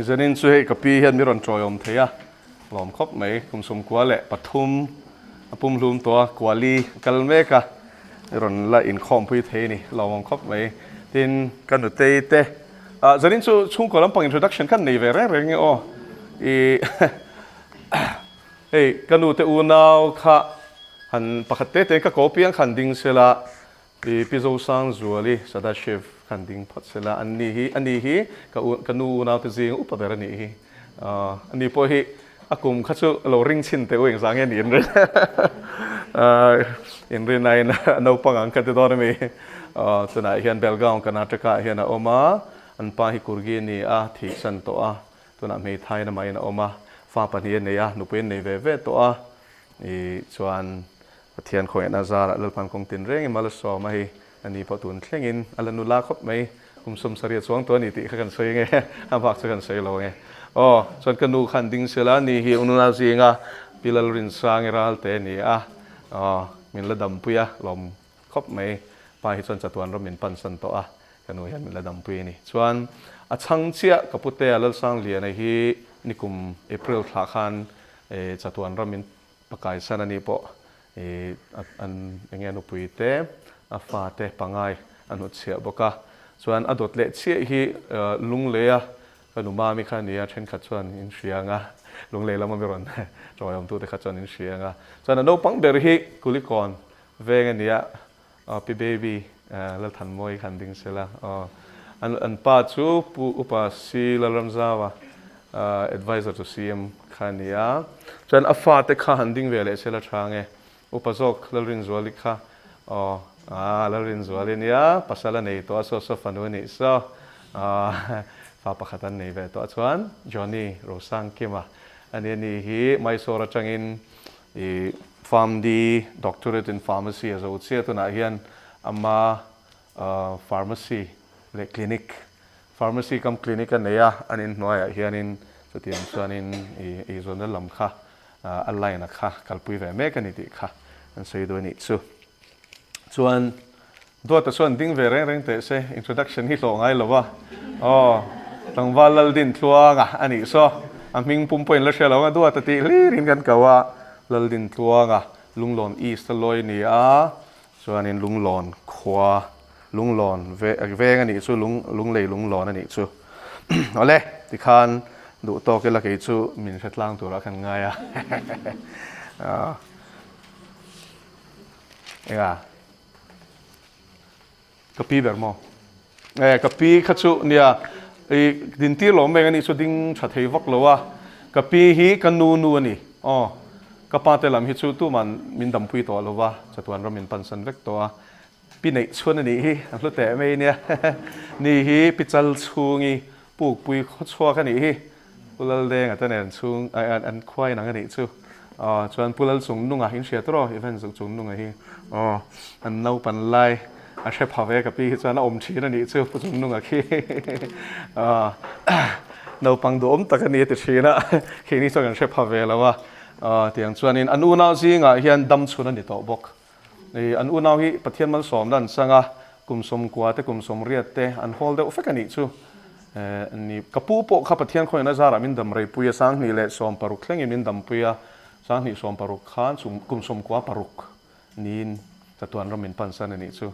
จะนินช่วยกับพี่เห็นมีรอนจอยอมเทียหลอมครบไหมคุมสมกัวแหละปทุมปุ่มลุมตัวกัวลีกัลเมกะรอนละอินคอมพุยเทนี่หลอมครบไหมทินกันดุเตเตจะนินช่วยช่วงก่อนลังปัง introduction กันในเวรเรื่องอ๋อเฮ้กันดุเตอูนาวค่ะหันปกติเตก็กอปียงขันดิ้งเสละพิโซซังจัวลีสตาร์เชฟขันดิ้งพัดเสละอันนี้ฮีกันดูนาวเตจิงอุปเดรนี่ฮีอันนี้พอฮีอากุมขัดชูเราริงชินเตอเองสังเกตเห็นเลยเห็นเรื่องไหนนะนาวปังอังคัดตัวนี้ตัวไหนเห็นเบลกาองกันนาตกะเห็นออกมาอันป้าฮิคุรกีนี่ที่สันตัวนั้นไม่ไทยนะไม่นะออกมาฟ้าปนีเนี่ยนุเป็นในเวตัวส่วนเทียนคอยนาซาเลือพันคงตินเร่งมาลสอมาให้อันนี้พอตุนเข่งอินอัลนุลาครบไหมคุมสมสรีสวงตัวนี้ติขันเสยไงห้ามพักสักันเสยเราไงส่วนกันดูขันดิ้งเสลานี่ฮิอุนุนาซีงะพิลลรินสางรัลเตนี่มินละดัมปุยลมครบไหมไปส่วนจัตุวันเรามินปันสันโตกันดูยันมินละดัมปุยนี่ส่วนช่างเชี่ยกับพุทธเอลลสังเลียในฮินิคุมเอพริลทักขันจัตุวันเรามินปากายสันนี่ปออันยังไงนุปุยเตฟ้าเตปังไงอันนุเสียบกะส่วนอดดเละเชี่ยฮีลุงเลียก็นุมามีแค่นี้เช่นขัดส่วนอินเชียงลุงเลียแล้วมันไม่ร้อนจอยอมตัวแต่ขัดส่วนอินเชียงส่วนอันนู้ปังเบอร์ฮีกุลิกอนเวงอันนี้พี่เบบี้แล้วทันมวยขันดิ้งเสละอันป้าชูปูอุปสีละรำซาวะadvisor to CM ขันนี้ส่วนฟ้าเตขันดิ้งเวลเสละช่างอุปสรรคลรินจวลิค่ะลรินจวลินี่ภาษาละนี่ตัวโซฟันวันนี้ฟ้าประคันนี่เวตัวชวนจอห์นนี่โรซังคิมาอันนี้นี่ฮีไม่สระจังอินฟาร์มดี doctorate in pharmacy อาจจะอุตส่าห์ตัวนั้นเฮียนอามา pharmacy และ clinic pharmacy กับ clinic กันเนี่ยอันนี้หน่วยเฮียนินสุดที่ส่วนนี้ส่วนนั้นลำค่ะอะไรนะคะกัลปุยเวเมกันนี่ดีค่ะอันใส่ด้วยนี่ส่วนตัวแต่ส่วนดิ้งเวรเร่งแต่เซ่ introduction ที่ลงไงหรอวะตั้งวันลดินทัวร์อันนี้อันมิงปุ่มเป็นแล้วเชียวเราตัวแต่ตีลีรินกันกับว่าลดินทัวร์ลุงหลอนอีสต์ลอยนี่ส่วนนี้ลุงหลอนขวาลุงหลอนเวกันนี่ส่วนลุงเลยลุงหลอนอันนี้ส่วนเอาเลยที่คันดูโตกันละกี่ชูมินเช็ดล้างตัวละกันง่ายกะปีแบบมอกะปีขัดชูเนี่ยดินที่หลอมเองนี่สุดดิ้งชัดเทวักเลยว่ากะปีฮีกันนูนี่กะปาเตลัมฮิชูตู้มันมินดำพุยตัวเลยว่าจัตุวันเรามินปันสันเวกตัวปีไหนชวนนี่ฮีอันรู้แต่ไม่เนี่ยนี่ฮีปิจัลชูงี้ปลูกปุยชัวกันนี่ฮีปุลลแดงแต่เนี่ยชูอันควายนังกันนี่ชูชวนปุลลสูงนุ่งหินเสียตัวอีเวนต์สูงนุ่งฮีอันเน่าปันไล่อาเชฟพาเวกับพี่ชวนอมชีนั่นนี่ชูปุสูงนุ่งขี้เน่าปังโดมตะกันนี่ติดชีนะขี้นี่ชวนเชฟพาเวแล้วว่าเตียงชวนนี่อันอุณาซีงเฮียนดำชวนนี่ต่อบกอันอุณาฮีประเทศมันสอมดันสังกุมสมกัวเตกุมสมเรียเตอันโฮลเดอร์ฟิกันนี่ชูอันนี้กับผู้ปกข้าพเจ้าคนนั้นจารามินดำไรปุยสังนี่แหละสอมปารุกเล่งมินดำปุยสังนี่สอมปารุกขันกุมสมกัวปารุกนี่จัตุวันเรามินปันสันนี่ชู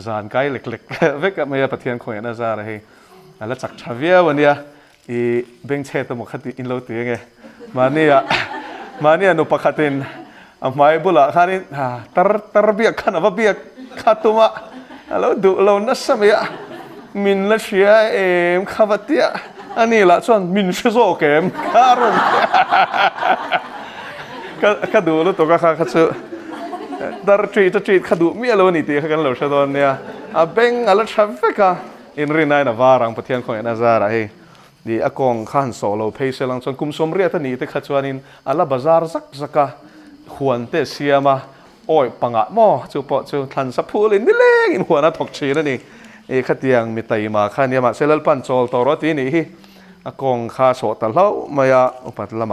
จานไกลเล็กๆเวกับเมียประเทศคนนั้นจาราเฮแล้วจากชาเวียวันนี้เบงเชตมุขติอินโลตีไงมาเนี่ยนุปขัดินไม่บุละขันินตระเบียขันว่าเบียขัดตัวมาแล้วดูเรานัสมัยมินละเชียข้าวเตี้ยอันนี้ละส่วนมินชิโซเกมคารุนก็ดูแล้วตัวก็ข้าชื่อตระจีข้าดูมีอะไรวะนี่ตีข้ากันเหล่าชาวดอนเนี่ยเบงอะไรชาวเฟก้าอินรีนายนะวารังประเทศของนาซาระเฮดีอากงขันโซโลเพย์เซลังส่วนกุมสมเรียตันนี่ที่ข้าชวนินอะไรบาซาร์สักขวนเตเซียมาโอ้ยปังอะหม้อจูปอจูทันสับพูลินนี่เล็กอินหัวน่าถกชีนั่นนี่ขัดยังมีไตมาข้าเนี่ยมาเซลล์ปันโจลตอรตีนี่อากงข้าโสตเล่ามายาอุปัตละ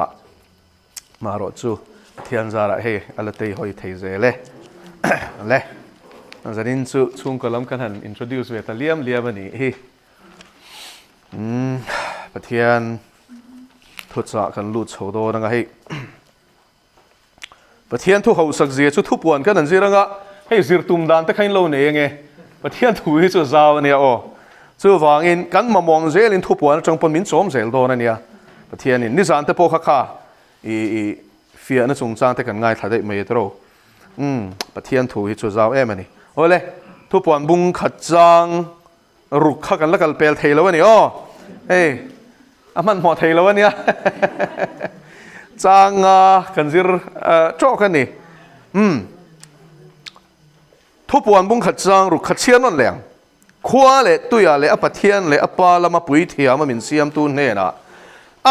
มารอจูเทียนจาระเฮอะไรเตยหอยเทเซเล่เล่นั่นจะนินจูช่วงกลมกันหัน introduce เวทเลียมนี่ประเทียน thu cha kan lu chho do nga hei pathian thu ho sak zia chu thu puan kan an ziranga hei zir tum dan te khain lo ne nge pathian thu hi chu zaw ania o chu wangin kan mamong zel in thu puan chang pon min chom zel do na nia pathian in ni zan te po kha kha i fia na chung chang te kan ngai thadai mai tro pathian thu hi chu zaw em ani ole thu puan bung khat chang ruk kha kan la kal pel thei lo ani o hey aman mo thei lo ania chang kan zir cho kan ni thu puan bung khat chang ruk khat chian non leng khua le tuya le apathian le apa lama pui thia ma min siam tu ne na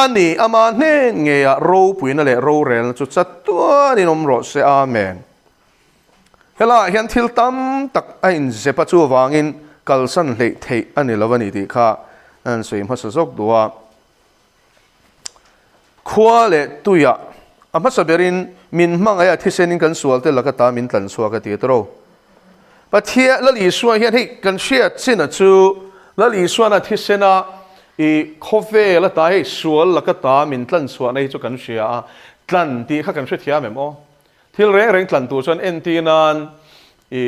ani ama ne nge ya ro pui na le ro rel chu chat tua ni nom ro se amen hela hian thil tam tak ain ze pa chu wangin kalsan le thei ani lawani ti kha an soim ha sazok duwa khua le tuya ama saberin min mangaya thisenin kan sualte lakata min tlan suaka ti tro pathia la li suwa hian hei kan shia china chu la li suwa na thisena i khofe la ta hei sual lakata min tlan suwa nei chu kan shia tlan ti kha kan hre thia mem o thil reng reng tlan tu chuan entinan i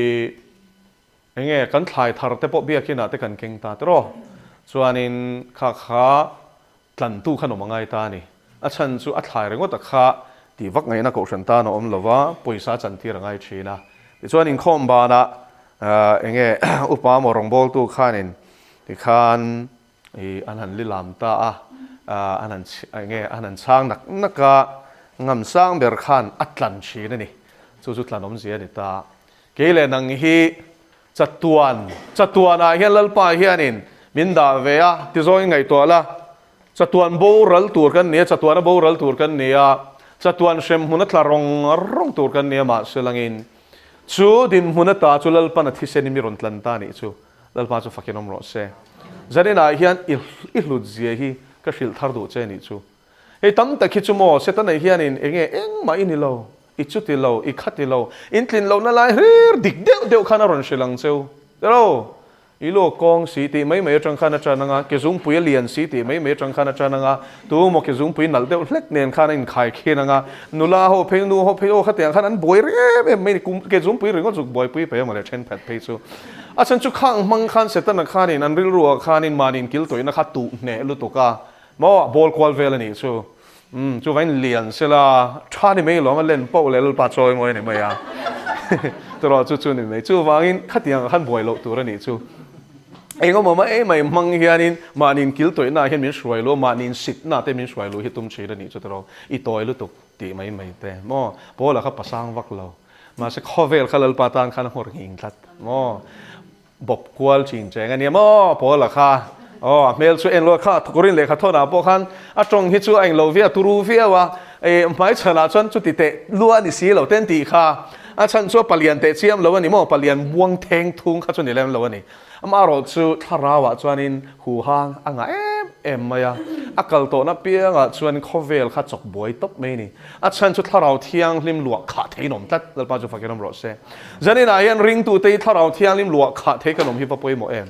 enge kan thlai thar te po biakina te kan keng ta tro chuanin kha kha tlan tu khanom angai ta ni a chan chu a thlai rengo ta kha ti vak ngai na ko hran ta no om lova poisa chan ti rangai thina chuanin khom ba na enge upa mo rongbol tu khanin ti khan i anan lilam ta anan enge anan chang nak naka ngam sang ber khan atlan chi na ni chu tlanom zia ni ta kele nang hi chatuan a hian lalpa hianin min da ve a ti zoi ngai to la chatuan bo ral tur kan ne chatuan bo ral tur kan ne a chatuan shem huna thla rong tur kan ne ma selangin chu dim huna ta chu lalpa na thisen mi ron tlan ta ni chu lalpa chu fakinom ro se zarena hian i hlut zia hi ka hril thar du che ni chu ei tam ta khi chu mo setan nei hianin enge eng ma ini lo i chu ti lo i khati lo in tlin lo na lai hrir dik deu khana ron shelang cheu ro i lo kong si ti mai mai tang khana chananga ke zum pui lian si ti mai mai tang khana chananga tu mo ke zum pui nal deu hlek nen khana in khai khenanga nula ho pheng nu ho pheo khatiang khan an boi re mai kum ke zum pui ringo chuk boi pui pe ma le chen phat pe chu a chan chu khang mang khan setan na khanin an ril ruwa khanin manin kil toina kha tu ne lu to ka mo bol kwal vel ani chu chu vain lian sela thani mai lo ma len po le pa choi moi ne mai a tro chu ni mai chu wangin khatiang khan boi lo tur ani chu eng mo ma e mai mang hianin manin kil toina hian min shwai lo manin sit na te min shwai lo hi tum chhe ani chu tro i toi lu tuk ti mai te mo bola kha pasang vak lo ma se khovel khalal patan khan hor hing thlat mo bob kwal chin cheng ani mo bola kha mel chu en lo kha thurin le kha thona po khan a tong hi chu ang lo via turu via wa e mai chhala chon chu ti te lua ni si lo ten ti kha a chan chu palian te chiam lo ani mo palian buang theng thung kha chu ni lem lo ani ama ro chu tharawa chuanin hu hang anga em maya akal to na pianga chuan khovel kha chok boi top me ni a chan chu tharau thiang lim luwa kha theinom tat lalpa chu fakinom ro se zanin a yan ring tu te tharau thiang lim luwa kha the kanom hi pa poi mo em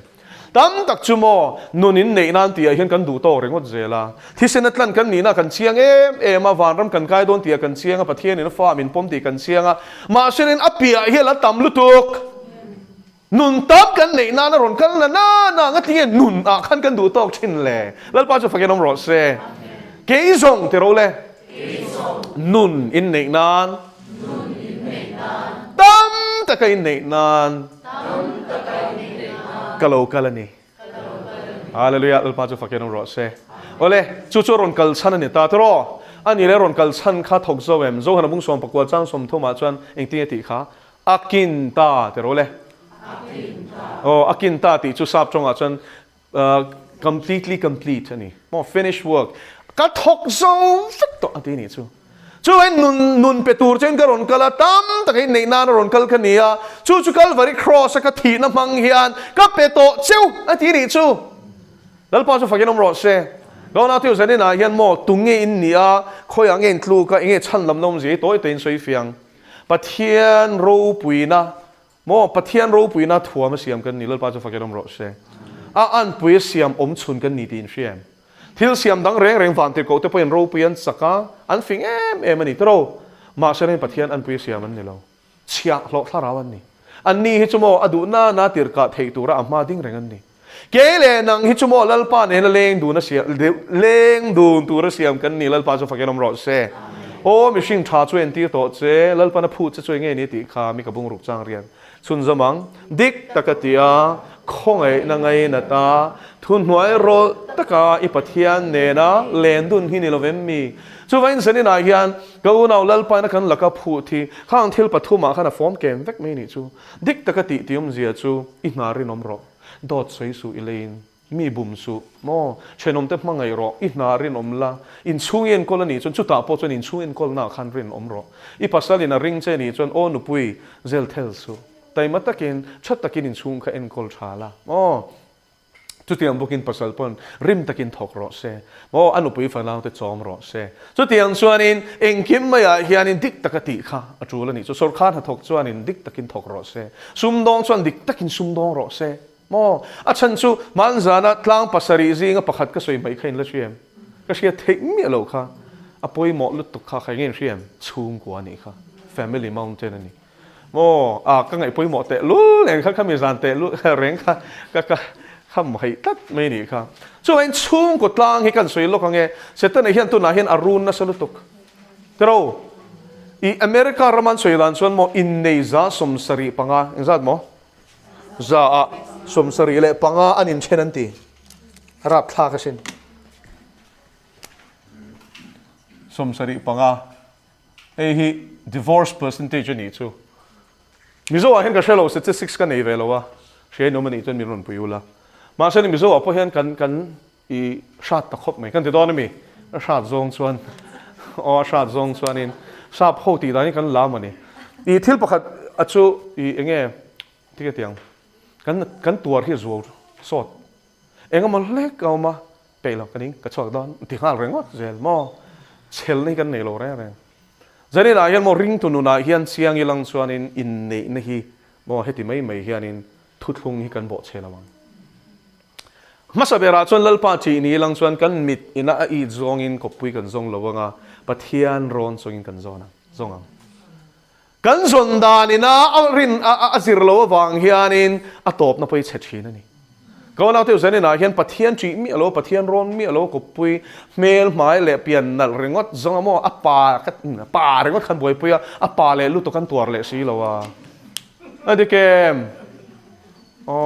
tam tak chu mo nunin nei nan ti a hian kan du to rengot zela thisen atlan kan ni na kan chiang em a van ram kan kai don ti kan chiang a pathian in fa min pom ti kan chiang a ma sinin apia hi la tam lutuk nun tap kan nei na ron kan na ngati nun a khan kan du tok chin le lalpa chu fakinom ro se ke zong te ro le nun in nei nan tam ta kai nei nan kalau kalani hallelujah lalpa chu fakinom ro se ole chu ron kal chan ani ta tro ani le ron kal chan kha thok zo em zo han bung som pakwa chang som thoma chuan eng ti kha akin ta te ro le akin ta ti chu sap chonga chuan completely complete ani more finished work ka thok zo fik to ati ni chu chu en nun petur chen ka ron kala tam takai nei na ron kal khania chu kal vari cross ka thi na mang hian ka peto cheu ati ni chu lalpa chu fakinom ro se gona tiu zanin a hian mo tunge in nia khoyang en tlu ka enge chan lam nom ji toy ten soi fiang pathian ro puina mo pathian ro puina thuam siam kan ni lalpa chu fakinom ro se a an pui siam om chun kan ni tin siam ทิลเสียมดังแรงฟันติดกูแต่พอเห็นรูปเปลี่ยนสักอันฟิงมันนี่ตรอมาเสนปะเทียนอันปุยเสียมันนี่เราเชียหลอกทาราวันนี้อันนี้ฮิจโมอดูนาติรกาเทตัวระอามาดิ้งแรงอันนี้เกเลนังฮิจโมลัลปาเนี่ยเลงดูนะเสียเลงดูตัวระเสียมกันนี่ลัลปาจะฟังกันอมรอเสโอ้มิชิงชาช่วยตีโตเจลัลปานะพูดจะช่วยเงี้ยนี่ติขามีกับบุงรุกจางเรียนสุนสมังดิกตะกะเตียคงไอ้นางไงนาตาทุนหัวโรตะกาอิปะเทียนเนนะเลนดุนฮินิโลเวมมีช่วยสนินายานก็อุณาลัลปานะกันลักพูดที่ข้างทิลปฐุมาขันฟอร์มเกมเวกไม่นี่จูดิกตะกะติติมเจียจูอินารินอมรอดอดสวยสูอิเลนมีบุมสูโมเชนอมเต็มมังไงรออินารินอมละอินชูเอ็นกอลนี่จนชุดตาโปจนอินชูเอ็นกอลน่าขันรินอมรออีปัสสาลินาริงเจนี่จนโอนุปุยเซลเทลสูแต่มาตะกินชัดตะกินอินชูงค่ะเอ็นกอลชาละโอ้จุดที่อันบุกินปัสสาวะริมตะกินทอกรอเซโอ้อนุปุยฟังเราแต่จอมรอเซจุดที่อันส่วนนี้เองคิมไม่อยากเฮียนินดิกตะกติค่ะจูแล้วนี่จุดสุดขาดทอกส่วนนี้ดิกตะกินทอกรอเซซุมดองส่วนดิกตะกินซุมดองรอเซโอ้อาฉันชูมันจานะทางปัสสรีซิงก็ประคัดก็สวยไม่เคยละเชียมก็เชียเทคมีอะไรค่ะอปุยหมอลุตุกค่ะใครเงี้ยเชียมชูงกว่านี่ค่ะ Family Mountain นี่โอ้ก็ไงปุยหมอเตะลุ้นแรงค่ะมีจานเตะลุ้นแรงค่ะก็ข้ามให้ตัดไม่นี่ค่ะช่วยชูงกดลางให้กันสวยโลกไงเสร็จแล้วในเฮียนตัวไหนเฮียนอรุณนะสลุตุกแต่เราอีอเมริการามันสวยล้านส่วนโมอินเนซ่าสมสรีปังอ่ะยังไงโมจ้าสมสรีเล่ปังอ่ะอันนี้เช่นนั้นตีรับท่ากันเช่นสมสรีปังอ่ะฮี divorce percentage นี่ชูมิโซเห็นกับเชลล์ statistics กันนี่เวลวะเชื่อโนมันนี่จนมีรุ่นปุยละมาเช่นมิโซพอเห็นกันอีชาติตะคบไหมกันที่ตอนนี้มีชาติทรงส่วนชาติทรงส่วนนี้ชาติโหตีตอนนี้กันล้ามันนี่อีทิลประคัดอัจฉริอีเงี้ยที่เตียงกันตัวที่รัวสดเองก็มันเล็กเอามาเปล่ากันนี้กระชากดอนที่ข้าแรงวะเจลมอเชลนี่กันเนโลแรงจะนี่นะเฮียนมอริงตุนุนะเฮียนเสียงยีหลังส่วนนี้อินเนนี่ฮีมอเฮติไม่เฮียนินทุดลงฮีกันบ่เชลวังมาสเบราชนลัลปาจีนี่หลังส่วนกันมิดอินะอีจงอินกบปุยกันจงละวังอ่ะปัทยานร้อนจงอินกันจงนะจงอ่ะกันส่วนดานินะรินอาศิรโลวังเฮียนินตบนับไปเช็ดชีนั่นนี่ก็เราเที่ยวเส้นนี่นะเฮียนปัทยานจีมีอโลปัทยานร้อนมีอโลกบปุยเมลหมายเล่เปลี่ยนนั่นเรื่องว่าจงอ่ะมั่วป่าเรื่องว่าขันบวยปุยป่าเล่ลุตุกันตัวเล่สีละวะอันนี้เกมอ๋อ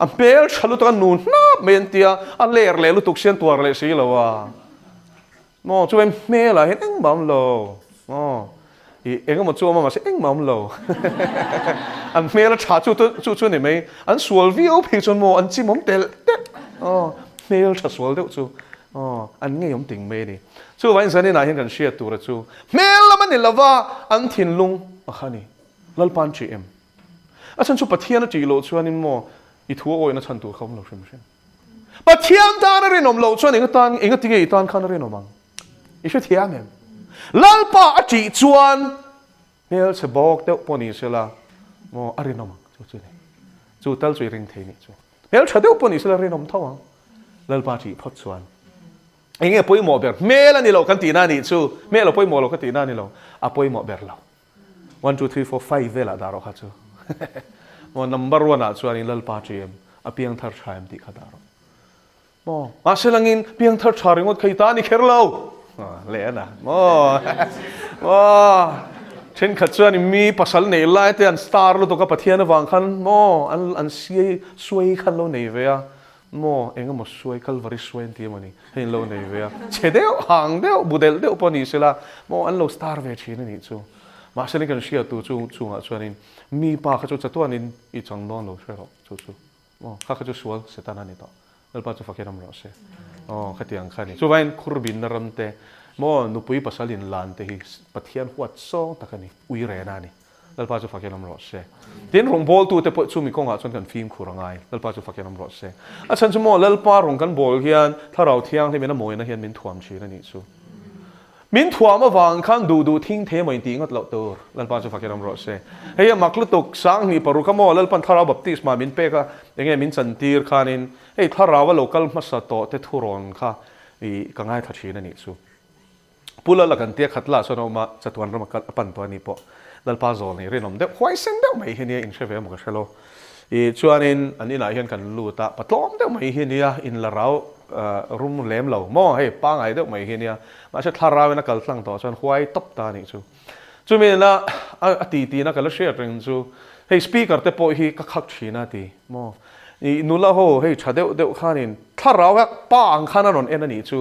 อันเปลชลุตุกันนูนนับเมนเตียอันเล่เล่ลุตุกเชียนตัวเล่สีละวะมอช่วยเมลอะไรเห็นเอ็งบ้ามโลอ๋อเอ็งก็มาช่วยมาเสียเอ็งบ้ามโลอันเมลชาจู่นี่ไหมอันสวลวิวพิจนโมอันจิมผมเตลเตอ๋อเมลชาสวลเดียวจู่อ๋ออันงี้ยมติงเมดิจู่วันนี้นี่นายเห็นกันเชียร์ตัวละจู่เมลละมันนี่ละว่าอันทินลุงอ่ะค่ะนี่ลัลปันจีเอ็มอาฉันชูปะเทียนจีโลชวนนี่โมอีทัวโอยนะฉันตัวเขาเราใช่ไหมปะเทียนตานะเรนอมโลชวนเองก็ตานเองก็ตีตานข้านะเรนอมังอีช่วยเทียมเองลัลปะจีชวนเมลseบอกเดี๋ยวปนิสละโมอารินอมังจู่ตัลจู่ริงเทนี่จู่เมลเฉดเดี๋ยวปนิสละเรนอมท้องลัลปะจีพอดชวนเองปุยหมอเบอร์เมลนี่เรากันตีน่านี่จู่เมลเราปุยหมอเรากันตีน่านี่เราปุยหมอเบอร์เรา 1 2 3 4 5 เวลาดารุขัดจู่มัน number 1อ่ะชวนนี่ลัลปาจีเอ็มเพียงทาร์ชายมติขัดดารุมาเชลังอินเพียงทาร์ชาริงวัดใครตานี่เคอร์เราเล่นะเช่นขัดชวนนี่มีภาษาเนยไล่แต่อันสตาร์เราตัวกับปะเทียนวางขันอันเสียสวยขันเราเนยเวียเองก็มาสวยคัลวาริสวยที่มันนี่เห็นเราเนยเวียเฉดเดียวห่างเดียวบุเดลเดียวปนิสละอันเราสตาร์เวชีนั่นนี่จู่มาเช่นกันเชียร์ตัวจู่อ่ะชวนนี่มีปากเขาจะตัวนี้อีจังนอนเราใช่หรอจู่ข้าเขาจะสวยเสร็จนั่นนี่ต่อแล้วป้าจะฟักรำเราเสียขัดยังขัดนี่จู่วันคุรบินนรำเตนุปุยภาษาลินลานเตหิปะเทียนหัวโซ่ตะกันนี่อุยเรนานี่แล้วป้าจะฟักรำเราเสียเดินรงบอลตัวแต่ปุ๊บจู่มีกงอ่ะชวนกันฟิล์มคูรังไงแล้วป้าจะฟักรำเราเสียอาฉันจะแล้วป้ารงกันบอลเฮียนถ้าเราเที่ยงที่มีน้ำมวยนะเฮียนมินถ่วมชีนั่นนี่จู่มินถ่วมมาฟังขันดูทิ้งเทมันตีงัดเหล่าตัวแล้วป้าจะฟักรำเราเสียเฮียมักลุตุกสังนี่ปรุขโมแล้วปันถ้าเราแบบติสมามินเปก็ยังไงมินสันตีร์ขานินถ้าเราว่าโลกัลมาสตอเตทุรอนค่ะ ก็ง่ายทัดชีนั่นนี่ซูปุละละกันเตี้ยขัดละส่วนออกมาจะตัวนั้นมาปั่นตัวนี้ปะดัลปาโซนี่เรื่องนั้นเด็กควายเส้นเด็กไม่เห็นเนี่ยอินเชฟเอมันก็เชลโลชวนอันนี้นายเห็นกันรู้ตาปัตลอมเด็กไม่เห็นเนี่ยอินละเรารุ่มเล่มเราหม้อให้ป้าไงเด็กไม่เห็นเนี่ยมาเช็ดทาราเวนักกัลตั้งต่อส่วนควายตบตานี่จูมีนะตีนักกัลเชียร์เรื่องจูให้สปีกเกอร์เตปฮีก็ขัดชีนาตีหม้อนู่นละโหให้ชาเด็กข้านินถ้าเราแค่ป้าอังคานันนเอ็นนี่จู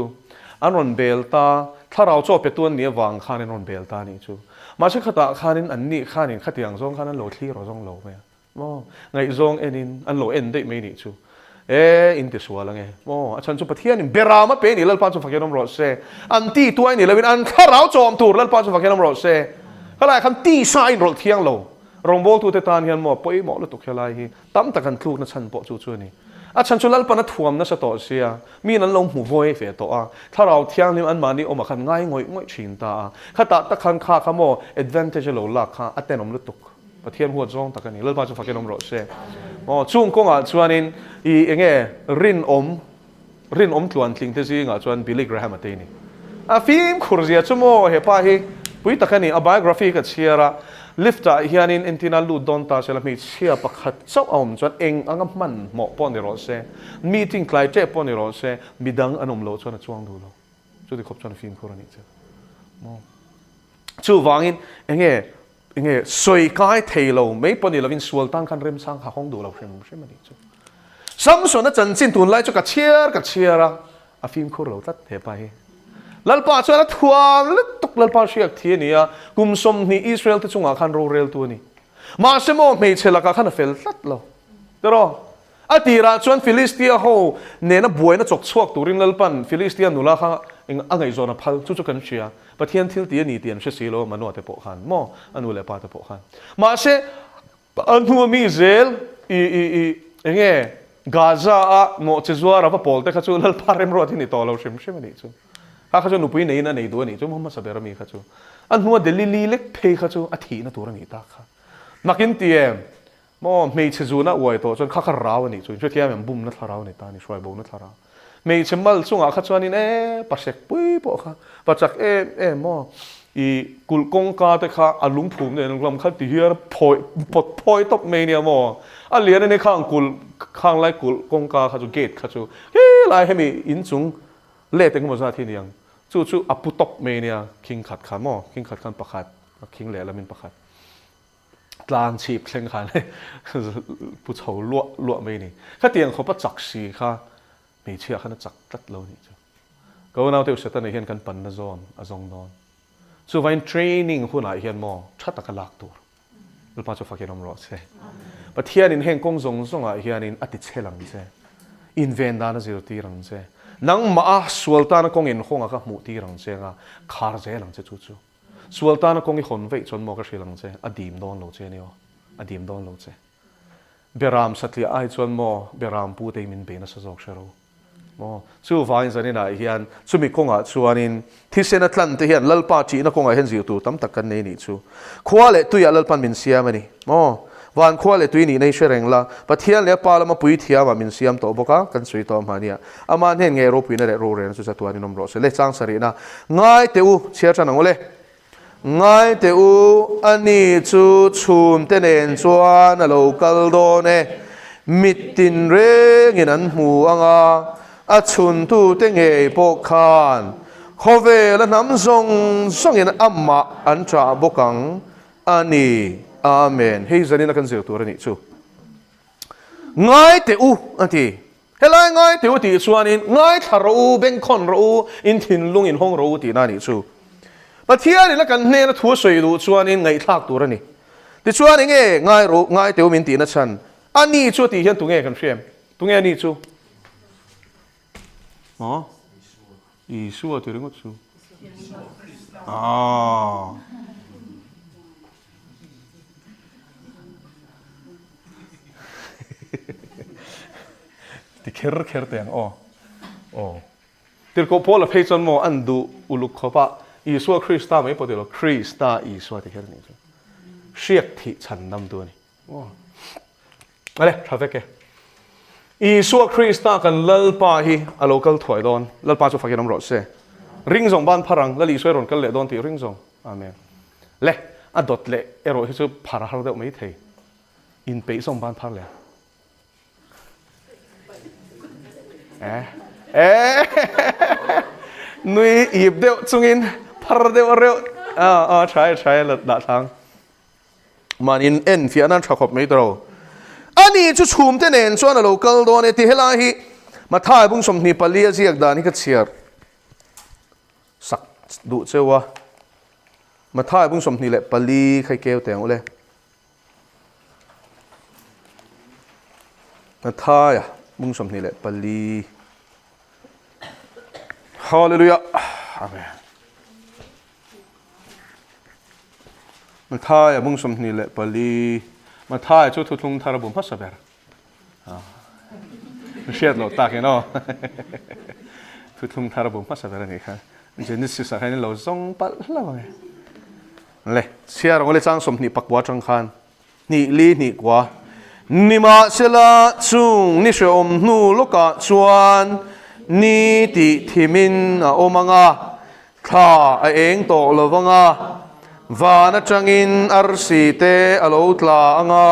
อันนนเบลตาถ้าเราชอบเป็นตัวนี้วางข้านินนนเบลตานี่จูมาเช็ดขัดข้านินอันนี้ข้านินขัดอย่างซงข้านั้นโหลดที่เราซงโหลไหมหม้อไงซงเอ็นินอันโหลเอ็นได้ไม่นี่จูอินเตสัวละไงโอ้อาจารย์จุปเทียนเบรามาเป็นนี่ลัลปานจุฟักยานมรสเซอันตีตัวนี่เลวินอันถ้าเราโจมตูลัลปานจุฟักยานมรสเซก็เลยคำตีใส่รถเทียงโลรองโบตูเตตานเฮียนหมอปอยหมอเลยตกเขลัยฮีตั้มตะกันคลูกนั่นฉันปอจู่ๆนี่อาจารย์จุลัลปานถ่วมนั่นสตอเสียมีนั้นลงหูโวยเฟียตัวถ้าเราเทียงนี่อันมานี่ออกมาคันง่ายง่อยชินตาข้าตะคันข้าขโม advantage โลลักข้าอัตเตนอมลุตุกประเทศหัวจงตะกันนี่ลัลปานจุฟักยานมรสเซอ๋อช่วงกงชวนนินรินอมตวนทิ้งที่จริงชวนบิลลี่แกรแฮมมาตีนี่ฟิล์มคุรเซียชั่วโมงเฮป้าฮีปุยตะกันนี่biography กับเชียร์ลิฟต์เฮียนินอินทินาลูดอนตาเชลมีเชียร์ประคัดเจ้าอมชวนเองอังมันหมอปอนในรถเซมีทิ้งคลายเจ็บปอนในรถเซมีดังอันอมโลชวนช่วงดูโลช่วยที่ขบชวนฟิล์มคุรนี่เจ้าชูวางินสวยกายเทโลไม่ปนนี่เราวินสวลตั้งคันเริ่มสร้างขาห้องดูเราใช่ไหมนี่จ้ะซ้ำส่วนนั้นจันจินตุนไล่จุกเชียร์อาฟิล์มคุรเราตัดเหไปลัลปาชวนทัวร์ลัตุกลัลปาเชียกที่นี่กุมสมนี่อิสราเอลที่จงอาคันโรเรลตัวนี้มาเสมอไม่เชลักขันเฟลตัดเราเดี๋ยวอดีตชวนฟิลิสเตียโฮเนน่ะบวยน่ะจกชวกตัวริงลัลปันฟิลิสเตียนุลาข้าอังไงโซนพัลจุกันเชียประเทศที่ที่นี่เตียนเชสิโลมันว่าเตปขันมออันนู้นเลยปาเตปขันมาเสอันนู้นมีเซลกาซาโมเชซัวราพอลแต่ข้าจูลัลปาเรมรอที่นี่ต่อเราใช่ไหมนี่จูข้าจูนุปุยนี่นะนี่ตัวนี่จูมุฮัมมัดสับเบรามีข้าจูอันนู้นเดลิลีเล็กเพย์ข้าจูอาทิตย์นะตัวนี้ตาข้านักอินเตียมอไม่เชซูน่ะอวยตัวจนข้าขราวนี่จูช่วยเทียมบุ้มนัทราวนี่ตานี่ช่วยบุ้มนัทราวไม่เชมัลช่วงข้าจวนนี่ปัสเซกปุยปะข้าปัสเซกมอกุลกงกาแต่ข้าอลุงภูมิเนี่ยลำข้าตีเฮียพอยตบเมียมอเลียนในข้างไล่กุลกงกาข้าจูเกตข้าจูไล่ให้มีอินซุงเล่ตั้งหมดซะทีนี้ยังจู่อปุตบเมียคิงขัดขามอคิงขัดขันประคัดคิงเหล่ละมินประคัดกลางชีพเช่นกันผู้ชายลวไม่นี่ข้าเตียงเขาประจักษ์สีข้าไม่เชื่อข้าจักตัดเรานี่จ้ะก็น่าเที่ยวเสร็จในเห็นกันปันนะจอนอาจงนอนส่วนวันเทรนนิ่งคนไหนเห็นมอชัดตะกันหลักตัวเราพาจะฟังกันน้ำร้อนเช่ประเทศนี้เห็นกงส่งเห็นอติเชลังเช่อินเวนดานะจิโรตีรังเช่นังมาสวลตานกงอินคงก็มุตีรังเช่ก็คาร์เจลังเช่จู่สวลตานกงอิคนเวจนมอก็เชลังเช่อดีมโดนโลเช่เนี่ยอดีมโดนโลเช่เบรามสัตย์ไอจนมอเบรามพูดเองมินเบนัสจอกเชโรมอสู้ฟ้าอินสันนี่นะเฮียนสู้มีคงส่วนนี้ที่เซนัทลันที่เฮียนลัลปาจีนักคงเห็นสิวตัวตั้มตะกันในนี่สู้ขวาเล็ตุยลัลปันมินเซียมันนี่มอวันขวาเล็ตุยนี่ในเชรงละปะเทียนเลี้ยปาละมาปุยเทียมามินเซียมตัวบกะกันสุยตัวมาเนี่ยอามันเห็นไงโรปุยนั่นแหละโรเรนสุดตัวนี้น้ำรอเสเลจังสรีนะง่ายเตอูเชียร์จันงเลยง่ายเตอูอันนี้จูชุมเตเนนจวนโลกัลโดเนมิดตินเรงนันหัวงาอาชุนตูเตงเอปกขานขอเวลน้ำส่งยันอัมมาอันตราบกังอันนี้อาเมนเฮ้ยจะนี่นักการเสียตัวนี้ชูง่ายเตอูอันที่เฮ้ยง่ายเตอูที่ส่วนนี้ง่ายทารูเบงคอนรูอินทินลุงอินห้องรูที่นั่นนี่ชูประเทศนี้นักการเนี่ยทัวร์สวยดูส่วนนี้ง่ายทักตัวนี้ที่ส่วนนี้ง่ายรูง่ายเตอูมินตีนัชชันอันนี้ชูที่เห็นตัวเงี้ยกันเชื่อมตัวเงี้ยนี่ชูอ๋ออีชัวที่เรื่องก็ชูอ๋อที่เคอร์เตียงอ๋อที่ก็พอละเพจนโมอันดูอุลุกขบะอีชัวคริสต์ไม่พอดีหรอกคริสต์อีชัวที่เคอร์นี่ชูเชียกที่ฉันนำตัวนี่อ๋ออะไรทราฟิก อีสัวคริสต์กันลลปาฮีอโลกัลถอยดอนลลปาจะฟักน้ำรสเซริงส่งบ้านพรังลลีสวยรอนกันเละดอนที่ริงส่งอาเมนเละอดดเละเอโรฮิสุพาราฮาร์เดอไม่เทอินไปส่งบ้านพักเลยนุยอีบเดียวจุงินพาราเดียวเร็วใช่ละด่าทางมันอินเอ็นฟิอานันชักขบไม่ตรออันนี้จะชุมเตนเองส่วนเราเกิลโดนที่เฮลาฮีมาถ่ายบุ้งสมนิปลีเสียกดานี่ก็เชียร์สักดูเจ้าวะมาถ่ายบุ้งสมนิเละปลีใครเกลแต่งเลยมาถ่ายบุ้งสมนิเละปลีฮาเลลูยาอาเมนมาถ่ายบุ้งสมนิเละปลีมาถ่ายชุดทุ่งทาราบุมพัสเบอร์เชียร์เราตากันเนาะทุกทุ่งทาราบุมพัสเบอร์นี่ค่ะเจนิสสักให้เราส่งปัดแล้วไงเลยเชียร์เราเลยจ้างสมนิปักบัวจังคันนี่ลีนี่กว่านี่มาเสละจุงนี่เชื่อมนูลูกกะชวนนี่ติทิมินโอมังอาข้าเองโตลวังอาวานจังอินอาร์ซีเตอโลตลาองา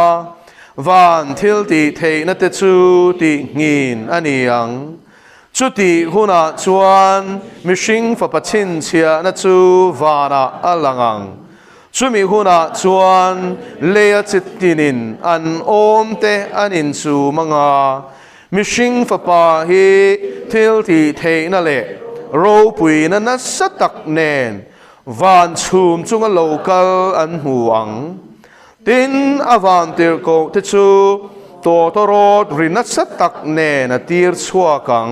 วานทิลติเทนเตจูติงินอันนี้ยังจุติหุนาชวนมิชิงฟะปัชินเชียนจูวานาอัลลังจุมิหุนาชวนเลียจิตตินินอันโอมเตอันอินจูมังอามิชิงฟะปาฮีทิลติเทนเลโรปุยนันสตักเนนวันชุมจุงโลกัลอันห่วงตินอวันเตอร์โกเตจูตัวตรอดรินัสตักเนนตีร์ชัวกัง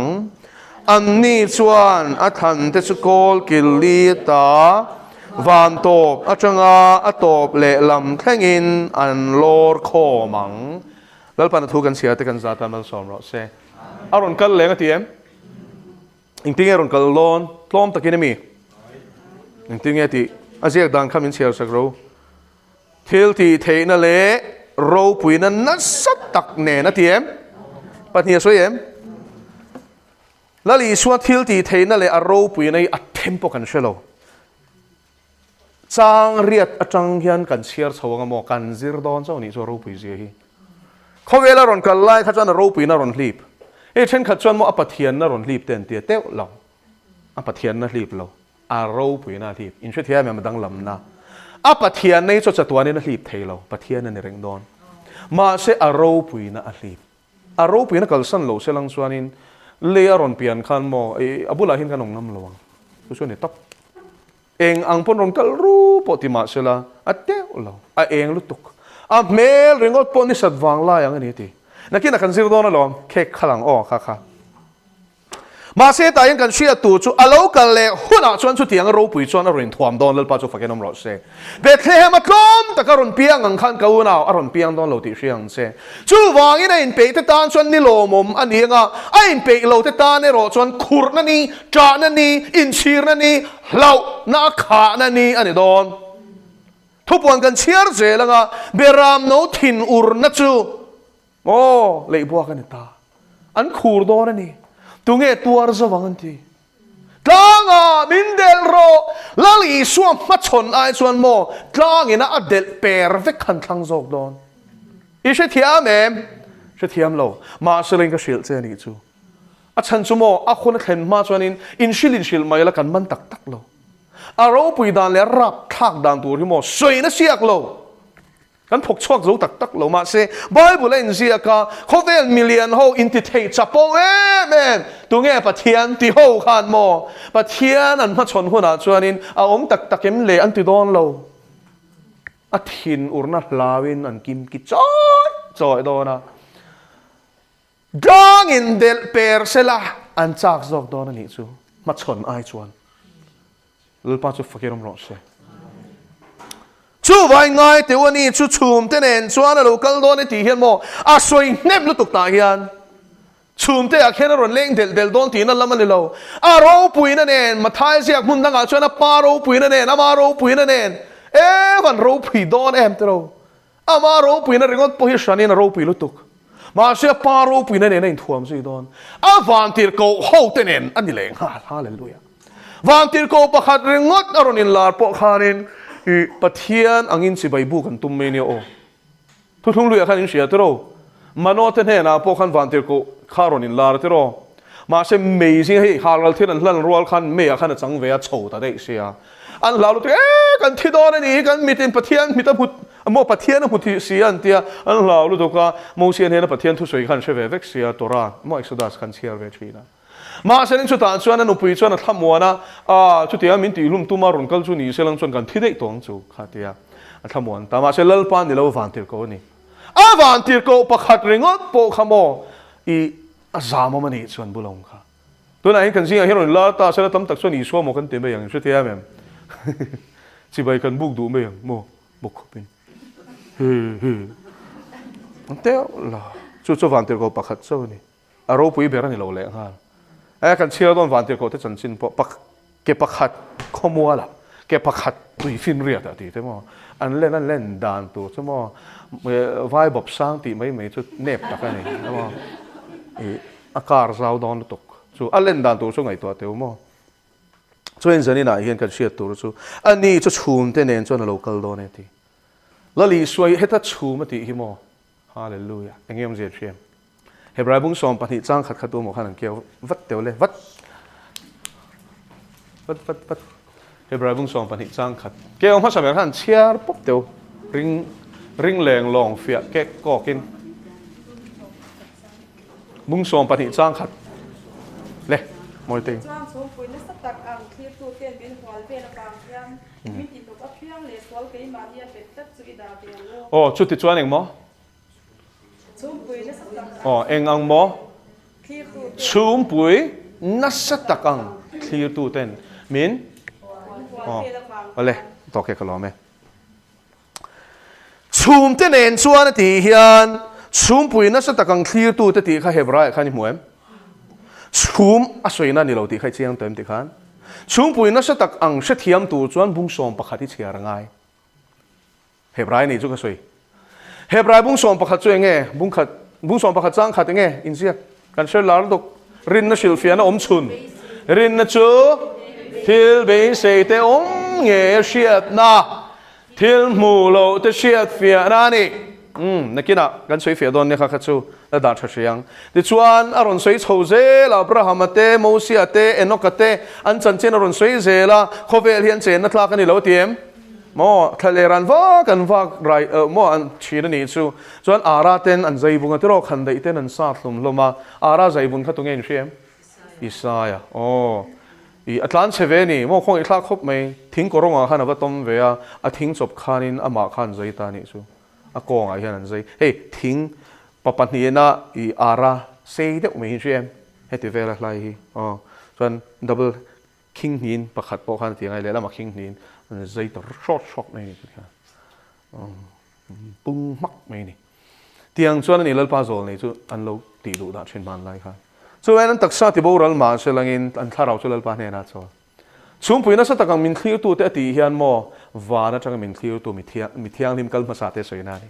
อันนี้ชวนอัทันเตจูโกลกิลีตาวันตบอัจงาอัตบเละลำแข่งินอันโลร์โคมังแล้วปันทุกันเสียแต่กันซาตานมันสอนเราเซอารอนกัลเลงที่เอ็มอิงติงอารอนกัลลอนทลอมตะกินมีอิงติงที่อาเซียดังคำอินเชียร์สักรู้ทิลที่เทนเล่โรปุยนันนัสตักเนนที่เอ็มปัญญาสวยเอ็มแล้วลีส่วนทิลที่เทนเล่อโรปุยในอัตเทมปกันเชลล์จางเรียดจังยันกันเชียร์ชาวงามกันซิร์ดอนเจ้านี่ชัวโรปุยเสียฮีเขาเวลารอนกันไล่ขจรโรปุยน่ารอนลีบเช่นขจรโมอปะเทียนน่ารอนลีบเต็นเตียเต้าเราอปะเทียนน่าลีบเราอารมณ์ปุยน่าลีบอินเชเทียมันดังลำนะอปะเทียนในจุดตัวนี้น่าลีบเทเราปะเทียนนั่นเร่งดอนมาเสอารมณ์ปุยน่าลีบอารมณ์ปุยน่ากัลสันเราเสลังส่วนนี้เลี้ยรอนเปลี่ยนขันโมอบุลาหินกันองน้ำลวงผู้ช่วยเนี่ยต๊อบเองอังพนรอนกัลรู้ปฏิมาเสละอัดเต้เราเองลุตุกเมลเรื่องอดปนิสัตวางลายอย่างนี้ทีนักกินนักกันซิรดอนน่ะลองเค้กขลังอ้อค่ะมาเสียตายังกันเชียร์ตัวจูอโลกันเลยหุ่นชวนชุดที่ยังรู้ปุ๋ยชวนอรุณทวมดอนเลปาจูฟักกันน้ำรสเซ่เบทเลมาคลอมแต่ก็รุนเปียงอังคันก้าวน่าอรุณเปียงดอนโลติเชียงเซ่จูวางอินเอ็นเปย์ตานชวนนิโลมอันนี้งะไอ้เปย์โลตานเนี่ยรอชวนขุรนั่นนี่จานั่นนี่อินชีร์นั่นนี่เหล่านาขานั่นนี่อันนี้ดอนทุกวันกันเชียร์เซ่ละงะเบรามโนทินอุรนัจูโอ้เลยบัวกันตาอันขุรดอนนั่นนี่ตุงเอตัวรสวังทีกลางมินเดลโรลลีสวมมาชนไอส่วนโมกลางอินะอเดลเปร์เวคันทังโจกดอนอีเชทียมเอ็มเชทียมโลมาสลิงก็ชิลเจนี่จูอาชันจูโมอาคนเข็นมาชวนินอินชิลมาละกันมันตักโลอารมณ์ปุยดานและรับทักดานตัวที่โมสวยนะเสียกโลกันพกชวกรู้ตักเรามาเซ่บอยบุเล่นเสียกาเขาเวลมิลเลียนโฮอินทิเทจับโปเอเมนตัวเงี้ยปะเทียนที่โฮขานโมปะเทียนอันมาชนหัวหน้าชวนินเอาอมตักเอ็มเล่อันติดอนเราอาทินอุรนัลาวินอันกิมกิจอยโดนะดังอินเดลเปอร์เซล่าอันจากจอกโดนนี่จูมาชนไอชวนลุลปาจูฟักเกอร์มรอเซ่ชูไว้ไงแต่วันนี้ชูชุมเต้นเองชวนเรากัลโดนที่เห็นโมอาสวยเน็บลุตุกตาเฮียนชุมเตะแค่นั้นรอนเล่งเดลโดนที่นั่นละมันเลยเราอารมณ์ปุยนั่นเองมาท้ายเสียกมุ่งตั้งอาชวนปารมณ์ปุยนั่นเองอามาโรปุยนั่นเองวันโรปุยโดนเอ็มเตโรอามาโรปุยนั่นเองก็ปุยชานีนโรปุยลุตุก mà sẽ paro pin này này thuam gì đó à van tir câu hậu tên nên anh đi lên hallelujah van tir câu bạc hạt ringot aron in lar po khanin i pathian angin si baibu kan tum me ne o thu thung lu khan in sia tero mano ten he na po khan van tir câu kharon in lar tero mà sẽ amazing hey halal thiên an hlan rual khan me khan chang ve a chho ta dei sia an lalu te kan thi do ni kan mitin pathian mitaput mo pathian a puthi sian tia an lalu to ka mo sian he na pathian thu soi khan se ve vek sia tora mo exodus khan chiar ve thina ma se ning chu tan chuan an upui chuan a thamwana a chu tia min ti lum tu ma ron kal chu ni selang chuan kan thi dei tong chu kha tia a thamon ta ma se lal pan ni lo van tir ko ni a van tir ko pakhat ringot po khamo I azama mani chuan bulong kha to na hin kan singa heron la ta se la tam tak chuan I so mo kan te me yang chu tia mem chi bai kan buk du me yang mo khopin ante la chu van tir ko pakhat so ni aro pui bera ni lo le ha a kan chia don van tir ko te chan chin po pak ke pakhat khomwala ke pakhat tui fin ria ta ti te mo an len dan tu chu mo vai bob sang ti mai chu nep ta ka ni mo a kar zau don tok chu a len dan tu chu ngai to te mo chu en zani na hian kan sia tur chu ani chu chhum te nen chu na local do ne ti lali suai heta chhum ti hi mo hallelujah engem je chem Hebrai bung som pani chang khat khatu mo khan keu vat teu le vat Hebrai bung som pani chang khat keu ma sam khan chiar pop teu ring leng long fia ke ko kin bung som pani chang khat le moi ting chang som pui na satak ang clear tu ten bin hwal ve na pang yang min ti tok a phiang le swal ke ma dia pet tat chu ida te lo oh chu ti chuan eng mo som pui na satak eng ang mo clear tu chum pui nasa takang clear tu ten min hwal ve na pang ole to ke kalo me chum te nen chuan ti hian chum pui nasa takang clear tu te ti kha Hebrai khani muem chum a soina ni lo ti khai chiang tem ti khan chum pui nasa tak ang se thiam tu chuan bung som pakhati chiar ngai Hebrai ni chu ka soi Hebrai bung som pakhat chu enge bung som pakhat chang khat enge in sia kan ser lar dok rin na silfia na om chun rin na chu thil be se te om nge shiat na thil mu lo te shiat fia na ni nakina kan soi fia don ne kha chu la da tha siang ti chuan aron soi choze la Abraham ate Moses ate Enoch ate an chan chen aron soi zela khovel hian chen na thla kan ni lo tiem mo thaleran va kan va rai mo an thina ni chu chuan ara ten an zaibung atero khan dei ten an sa thlum loma ara zaibun kha tungen shem Isaiah I atlan seveni mo khong I thla khop mai thing koronga khana va tom ve a thing chop khanin ama khan zai ta ni chu a kong a hian an zai hey thing papani na I ara sei de me shem heti vela hlai hi chuan double king hin pakhat po khan ti ngai le lama king hin zai to shot mai ni kha pung mak mai ni tiang chuan ni lalpa zol ni chu an lo ti lu da thin man lai kha chu an taksa ti boral ma se langin an tharau chu lalpa ne na chu chum puina sa takang min thliu tu te ti hian mo wana tang min thliu tu mi thiang lim kal ma sa te soina ni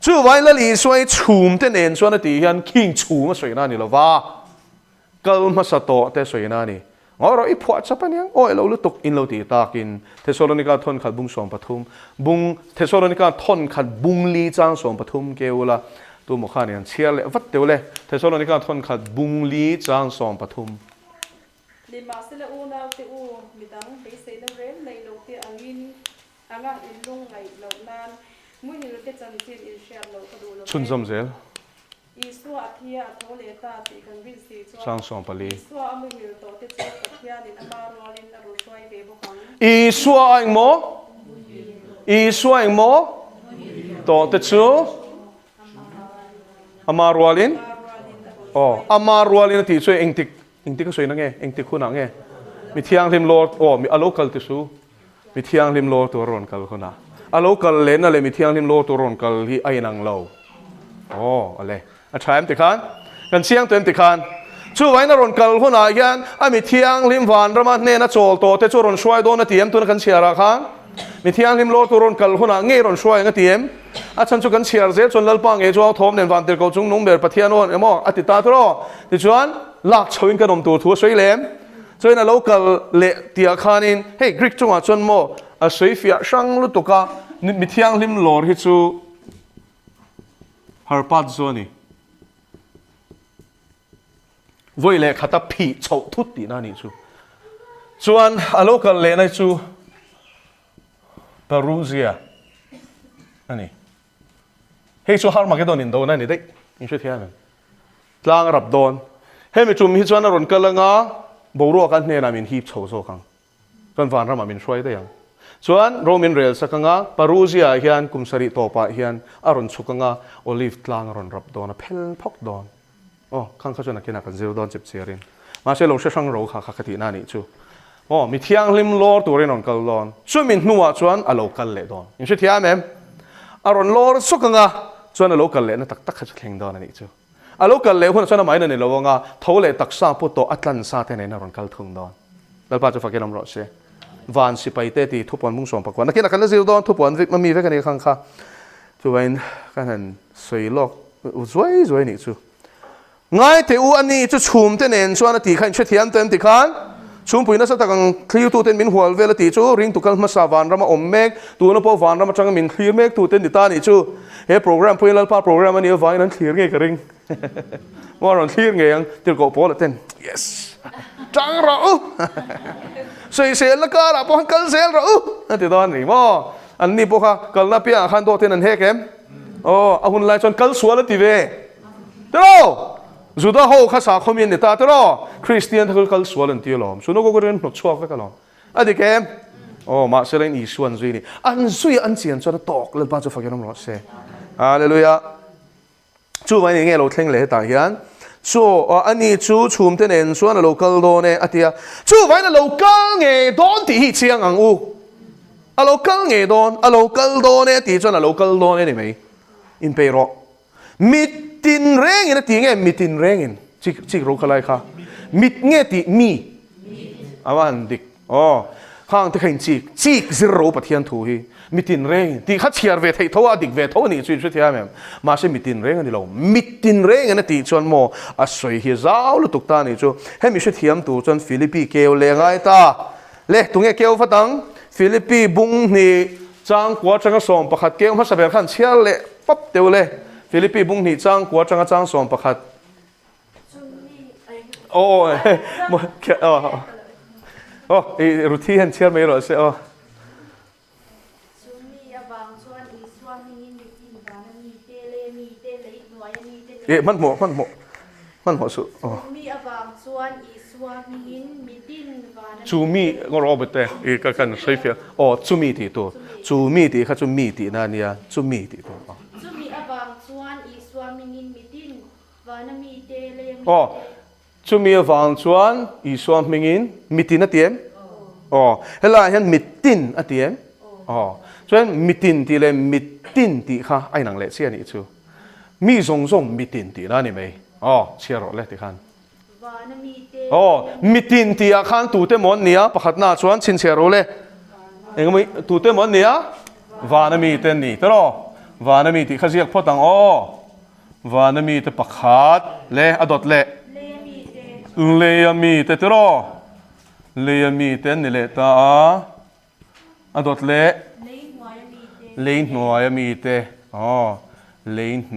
chu vai la li suai chum te nen chuan ti hian king chum a soina ni lo wa kal ma sa to te soina ni ngoro I phwa chapaniang oi lo lu tok in lo ti takin Thessalonica thon khat bung som pathum bung Thessalonica thon khat bung li chang som pathum keula tu mo khan yan chial le vat teule Thessalonica thon khat bung li chang som pathum lima sila una te u mitang be se na rem nei lo te angin anga in lung ngai lo nan mu ni lo te chan tin in share lo ka du lo chun zom zel Isu athia thole ta ti kan bin si chang som pali Isu amu ni to te che athia ni amaro alin na ro swai be bo khang I suai mo to te chu amarwalin amarwalin ti chu engtik ka soi na nge engtik khuna nge mi thiang lim lo mi a local ti su mi thiang lim lo to ron kal khuna a local le na le mi thiang lim lo to ron kal hi ai nang lo ale a thaim ti khan kan siang tem ti khan chu vai na ron kal khuna hian a mi thiang lim van rama ne na chol to te chu ron swai do na tiam tu na kan siara khan mi thiang lim lo turon kal huna nge ron shwai nga tiem a chan chu kan chiar zel chon lalpa nge jo thom nen van tel ko chung nung ber pathian on emo atita tro ti chuan lak chhoin ka dom tu thu soi lem choi na local le tia khanin hey greek chunga chon mo a soi fia sang lu toka mi thiang lim lor hi chu harpat zoni voi le khata phi chau thut ti na ni chu chuan a local le nai chu Perusia ani hei chu har makedon in do na ni dei in she thian tlang rap don he mi chum hi chuan a ron kalanga boru kan hne na min hi chho so kang kan van ram min shwai da yang chuan roman rail sakanga Perusia hian kumsari topa hian aron chukanga olive tlang ron rap don a phel phok don oh khang kha chuna kena kan zero don chep cherin ma se lo she sang ro kha kha khati na ni chu oh mi thiang lim lor turin on kal lon chu min nuwa chuan a local le don in she thiam em aron lor sukanga chuan a local le na tak tak kha thleng don ani chu a local le hun chuan mai na ni lowanga thole taksa pu to atlan sa te na ron kal thung don dal pa chu fakelom ro se van si pai te ti thupon mung som pakwan nakena kan zero don thupon vik mami ve kan khang kha chuain kan han soi lok zoi ni chu ngai te u ani chu chhum te nen chuan a ti khan che thiam tem ti khan chum puina sa takang clear tu ten min hual vela ti chu ring tu kal ma sa van rama om mek tu na po van rama chang min clear mek tu ten ni ta ni chu he program puina pa program ani vai nan clear nge ka ring mo ron clear nge yang til ko pol ten yes chang ro sei sel la ka ra po kal sel ro ti don ni mo an ni po kha kal na pia khan do ten an he kem oh a hun lai chon kal sual ti ve tro Zuda ho kha sa khomin ni ta tro Christian thul kal swalan ti lom suno go ren no chuak ve kalom adi kem oh ma selen i suan zui ni an zui an chian chona tok le ba chu fakenom ro se hallelujah chu mai nge lo thleng le ta hian chu ani chu chum te nen suan local do ne atia chu vai na local nge don ti hi chiang ang u a local nge don a local do ne ti chona local do ne ni mai in pe ro mit tin reng in ti nge mitin reng in chik ro khalai kha mit nge ti mi awan dik oh khang te khain chik zero pathian thu hi mitin reng ti kha chiar ve thei thowa dik ve tho ni chu chu thia mem ma se mitin reng ani lo mitin reng in ti chon mo a soi hi zau lu tuk ta ni chu he mi she thiam tu chon philippi keu le ngai ta le tu nge keu phatang philippi bung ni chang kwa chang som pakhat keu ma saber khan chial le pap teu le Philippi bung ni chang kwa chang som pakhat oh ruthi han chiar mai ro se oh man mo su oh chumi ngor obete e ka kan saifia oh chumi ti to chumi ti kha chumi ti na nia chumi ti to oh chumi awang chuan i suam mingin mitin atiem oh hela hian mitin atiem oh chuan mitin ti le mitin ti kha ainang le sia ni chu mi zong zong mitin ti na ni mai oh chiaro le ti khan oh mitin ti a khan tu te mon nia pakhat na chuan chin chiaro le engmai tu te mon nia vana mi ten ni tro vana mi ti khaziak photang oh vana mi te pakhat le adot le mi te tro mi ten ni le ta adot le noya mi te oh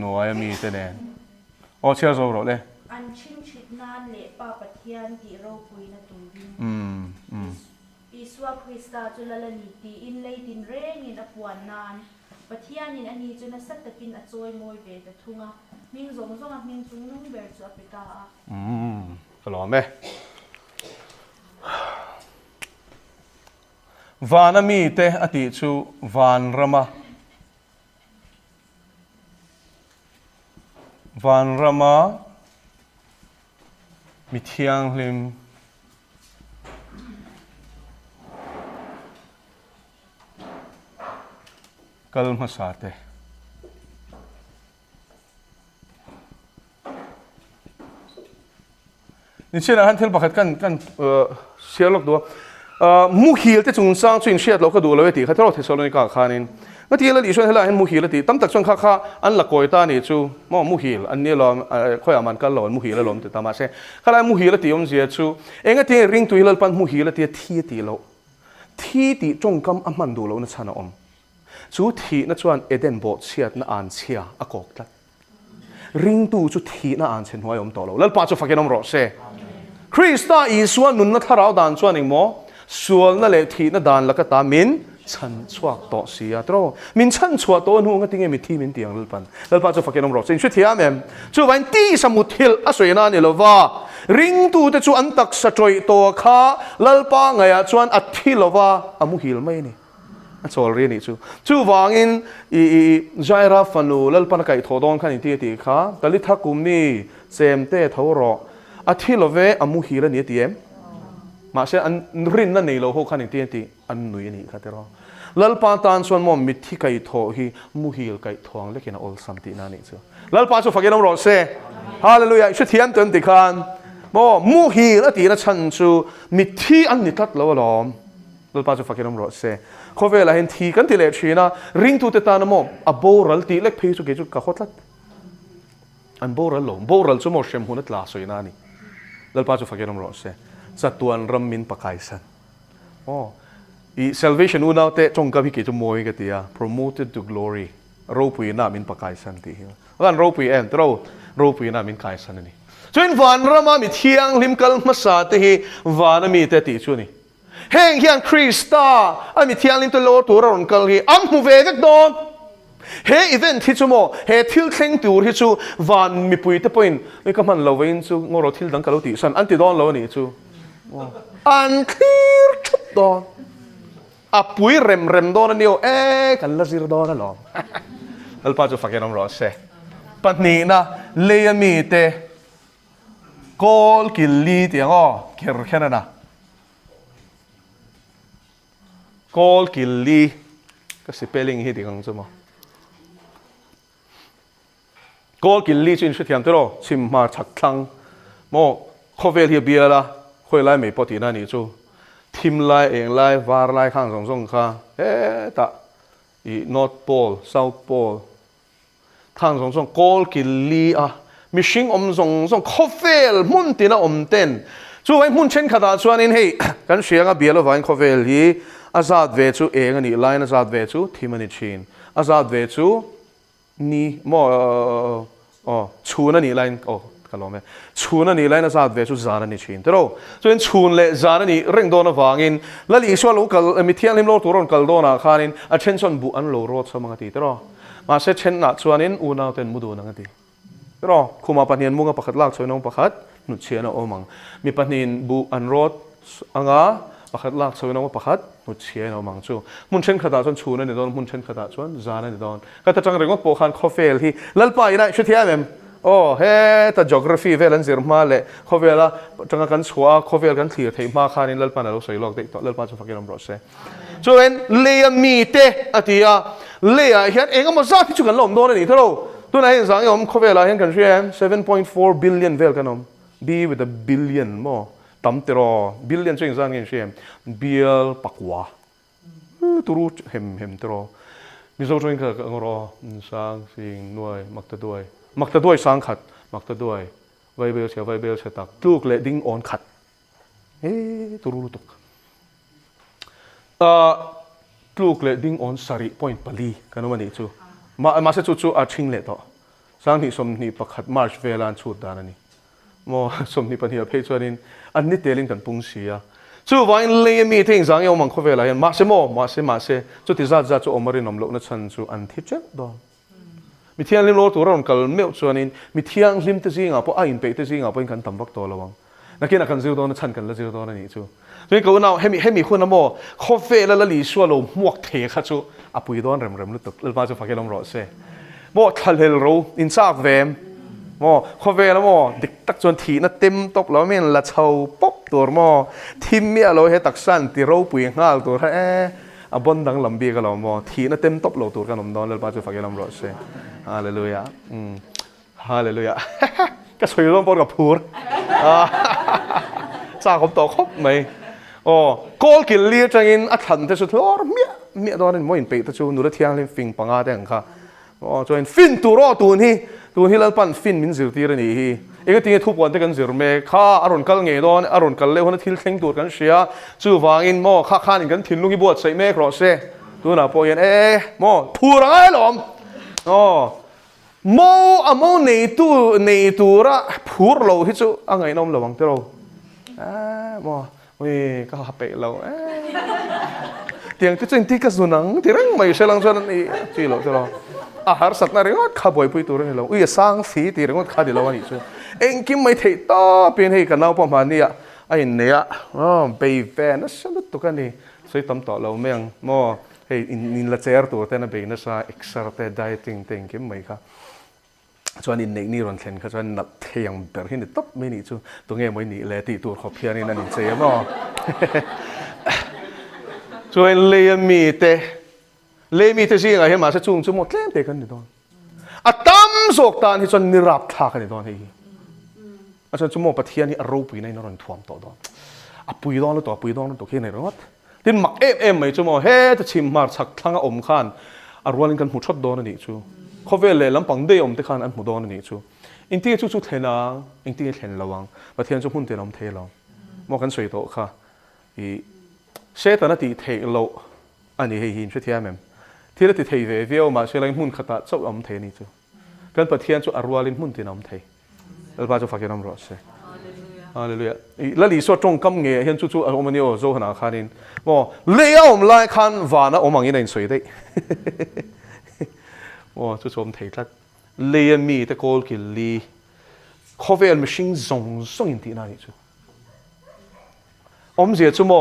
noya mi te nen oh chia zo ro le an ching chit nan le pa pathian ti ro pui na turin Iswa Krista chulala ni ti in lei tin reng in apuan nan pathian in ani chuna sat takin a choi moi ve ta thunga ming zong zong a ming chung nung ber chu apita a Hello me vana mi te ati chu van rama mi thiang lim kalma sate ni chena han thel pakhat kan sialok do mu hil te chung sang chuin shiat lo ka du lo ti kha tro Thessalonica khanin nga ti la li shon hela hen mu hil ti tam tak chon kha an la koi ta ni chu mo mu hil an ni lo khoi aman kal lo mu hil lom te tama se khala mu hil ti om je chu enga ti ring tu hilal pan mu hil ti ti lo thi ti chong kam a man du lo na chana om chu thi na chuan eden bo chiat na an chia a kok tlat ring tu chu thi na an chen huai om to lo lal pa chu fakenom ro se Krista iswa nun na tharau dan chuan ing mo sual na le thi na dan la ka ta min chan chuak to sia tro min chan chuak to nu nga tinge mi thi min tiang lal pa chu fakenom ro chen chu thiam em chu wan ti samut hil a soina ni lova ring tu te chu an tak sa troi to kha lal pa ngaya chuan a thi lova amu hil mai ni a chol ri ni chu wangin i jaira fanu lal pa na kai thodon khan ti ti kha tali thakum ni sem te thoro a thi love amu hil ni tiem ma se an rin na nei lo ho khan ti ti an nui ni kha te ro lal pa tan chuan mo mi thi kai tho hi mu hil kai thong le kena ol sam ti na ni chu lal pa chu fakenom ro se hallelujah chu thiam ton ti khan mo mu hil ati na chan chu mi thi an ni tat lo lom lal pa chu fakenom ro se khove la hen thi kan ti le thina ring tu te ta na mo a boral ti lek phei chu ke chu ka khotlat an boral lo boral chu mo shem hunat la soina ni lal pa chu fakenom ro se satuan ram min pakai san oh i salvation una te chong ka bi ke chu moi ka tia promoted to glory ro pui na min pakai san ti ran ro pui en ro pui na min kai san ni chuin van rama mi thiang lim kal ma sa te hi van mi te ti chu ni heng hian Krista a mi thiang lim to lo tur ron kal hi am mu ve vek don he event hi chu mo he thil thleng tur hi chu van mi pui te point me ka man lo vein chu ngoro thil dang ka lo ti san an ti don lo ni chu an clear chup don a pui rem don ni o kan la zir don lo al pa chu fakenom ro se patni na le mi te kol killi ti ngo ker khana na kol killi ka spelling hi ti kang chu mo kol killi chin shithiam tero chim ma chak thlang mo khovel hi biala khoi lai me poti na ni chu thim lai eng lai var lai khang song song kha ta i north pole south pole khang song song kol killi a mishing song khovel mun tina ten chu vai mun chen khada chuan in hei kan hrianga biala vain khovel hi azad ve chu eng ani line azad ve chu thimani chin azad ve chu ni mo chuna ni line kalome chuna ni line azad ve chu zana ni chin tero so in chun le zana ni reng dona wangin lali so local mi thiang lim lo turon kal dona khanin attention bu an lo ro chamanga ti tero ma se chen na chuanin una ten mudu na ngati tero khuma panian munga pakhat lak choinong pakhat nu chiana omang mi panin bu an rot anga pakhat lak choinong pakhat nu chiana omang chu mun chen khata chon chuna ni don mun chen khata chon zana ni don ka ta chang rengok po khan khofel hi lalpa ina shuthiam he ta geography velan zirma le khovela tanga kan chua khovel kan thlir thei ma khanin lalpa na lo soilok de to lalpa chu fakiram ro se so en le mi te atia le a hian engam za chu kan lom don ni thoro tu na hin sang yom khovela hian kan riam 7.4 billion vel kanom b with a billion mo tam tero billion ching sang in riam bial pakwa turu hem tero mizo join ka ngoro sang sing nuai makta duai sang khat makta duai vai bel che tak tluk le ding on khat turu tuk tluk le ding on sari point pali kanomani chu ma se chu a thing le to sang ni som ni pakhat march velan chu danani mo som ni pani a phe chuanin an ni telin kan pung sia chu vain le mi thing sang yo mang khovela yan ma se chu ti za chu omari nom lo na chan chu an thi che do mi thiang lim lo tu ron kal meu chuanin mi thiang lim te zinga po a in pe te zinga po in kan tambak to lawang nakina kan zil do na chan kan la zil do na ni chu so ko now hemi khuna mo khofe la li swa lo muak the kha chu apui don rem lu tuk lba chu fakelom ro se mo thalhel ro in sak vem mo khofe la mo dik tak chon thi na tem top lo men la chau pop tur mo thim mi alo he tak san ti ro pui ngal tur a bon dang lambi ka lo mo thi na tem top lo tur kan om don lba chu fakelom ro se hallelujah hallelujah ka soi don por ka phur sa khop to khop mai call kil li changin a than te chu thlor mia don mo in pe ta chu nu ra thiang lim fing panga te ang kha cho in fin tu ro tu hi lan pan fin min zir tir ni hi ega tinge thu pon te kan zir me kha aron kal nge don aron kal le hona thil thleng tur kan sia chu wangin mo kha khan in kan thil lungi buat sai me kro se tu na po yen mo thu ra ai lom mo nei tu ra phur lo hi chu angai nom lo wang te ro mo ui ka hape lo tiang tu chen ti ka zunang tirang mai selang chuan ni chi lo te lo har sat na ringot kha boi pui tur ni lo ui sang fi ti ringot kha di lo ani chu eng kim mai thei to pin hei ka nau pa ma ni ai ne bei ve na sam tu ka ni soi tam to lo meng mo hei in la cher tur te na be na sa exerte dieting teng kim mai kha chuan in nei ni ron thlen kha chuan nat theiang ber hin top me ni chu tu nge moi ni le ti tur kho phian in an che mo chuan le mi te si nga he ma sa chung chu mo tlem te kan ni don a tam zok tan hi chuan ni rap tha kan ni don hei a chuan chu mo pathian ni a ro pui nei na ron thuam to don a pui don lo to pui don to khi nei rot tin mak em mai chu mo he ta chim mar chak thanga om khan a rualin kan mu thot don ni chu khovel le lampang de om te khan an mu don ni chu in ti chu thena in ti thlen lawang pathian chu hun te nom the lo mo kan soi to kha i se ta na ti the lo ani hei hin thia mem thila ti thei ve veo ma se lai mun khata chau om the ni chu kan pathian chu arwalin mun ti nom thei alba chu fakin om ro se hallelujah la li so tong kam nge hian chu om ni o zo hana khanin mo le om lai khan wana om angin in soi dei chu chom thei tlat le mi te kol ki li khovel machine zong in ti na ni chu om zia chu mo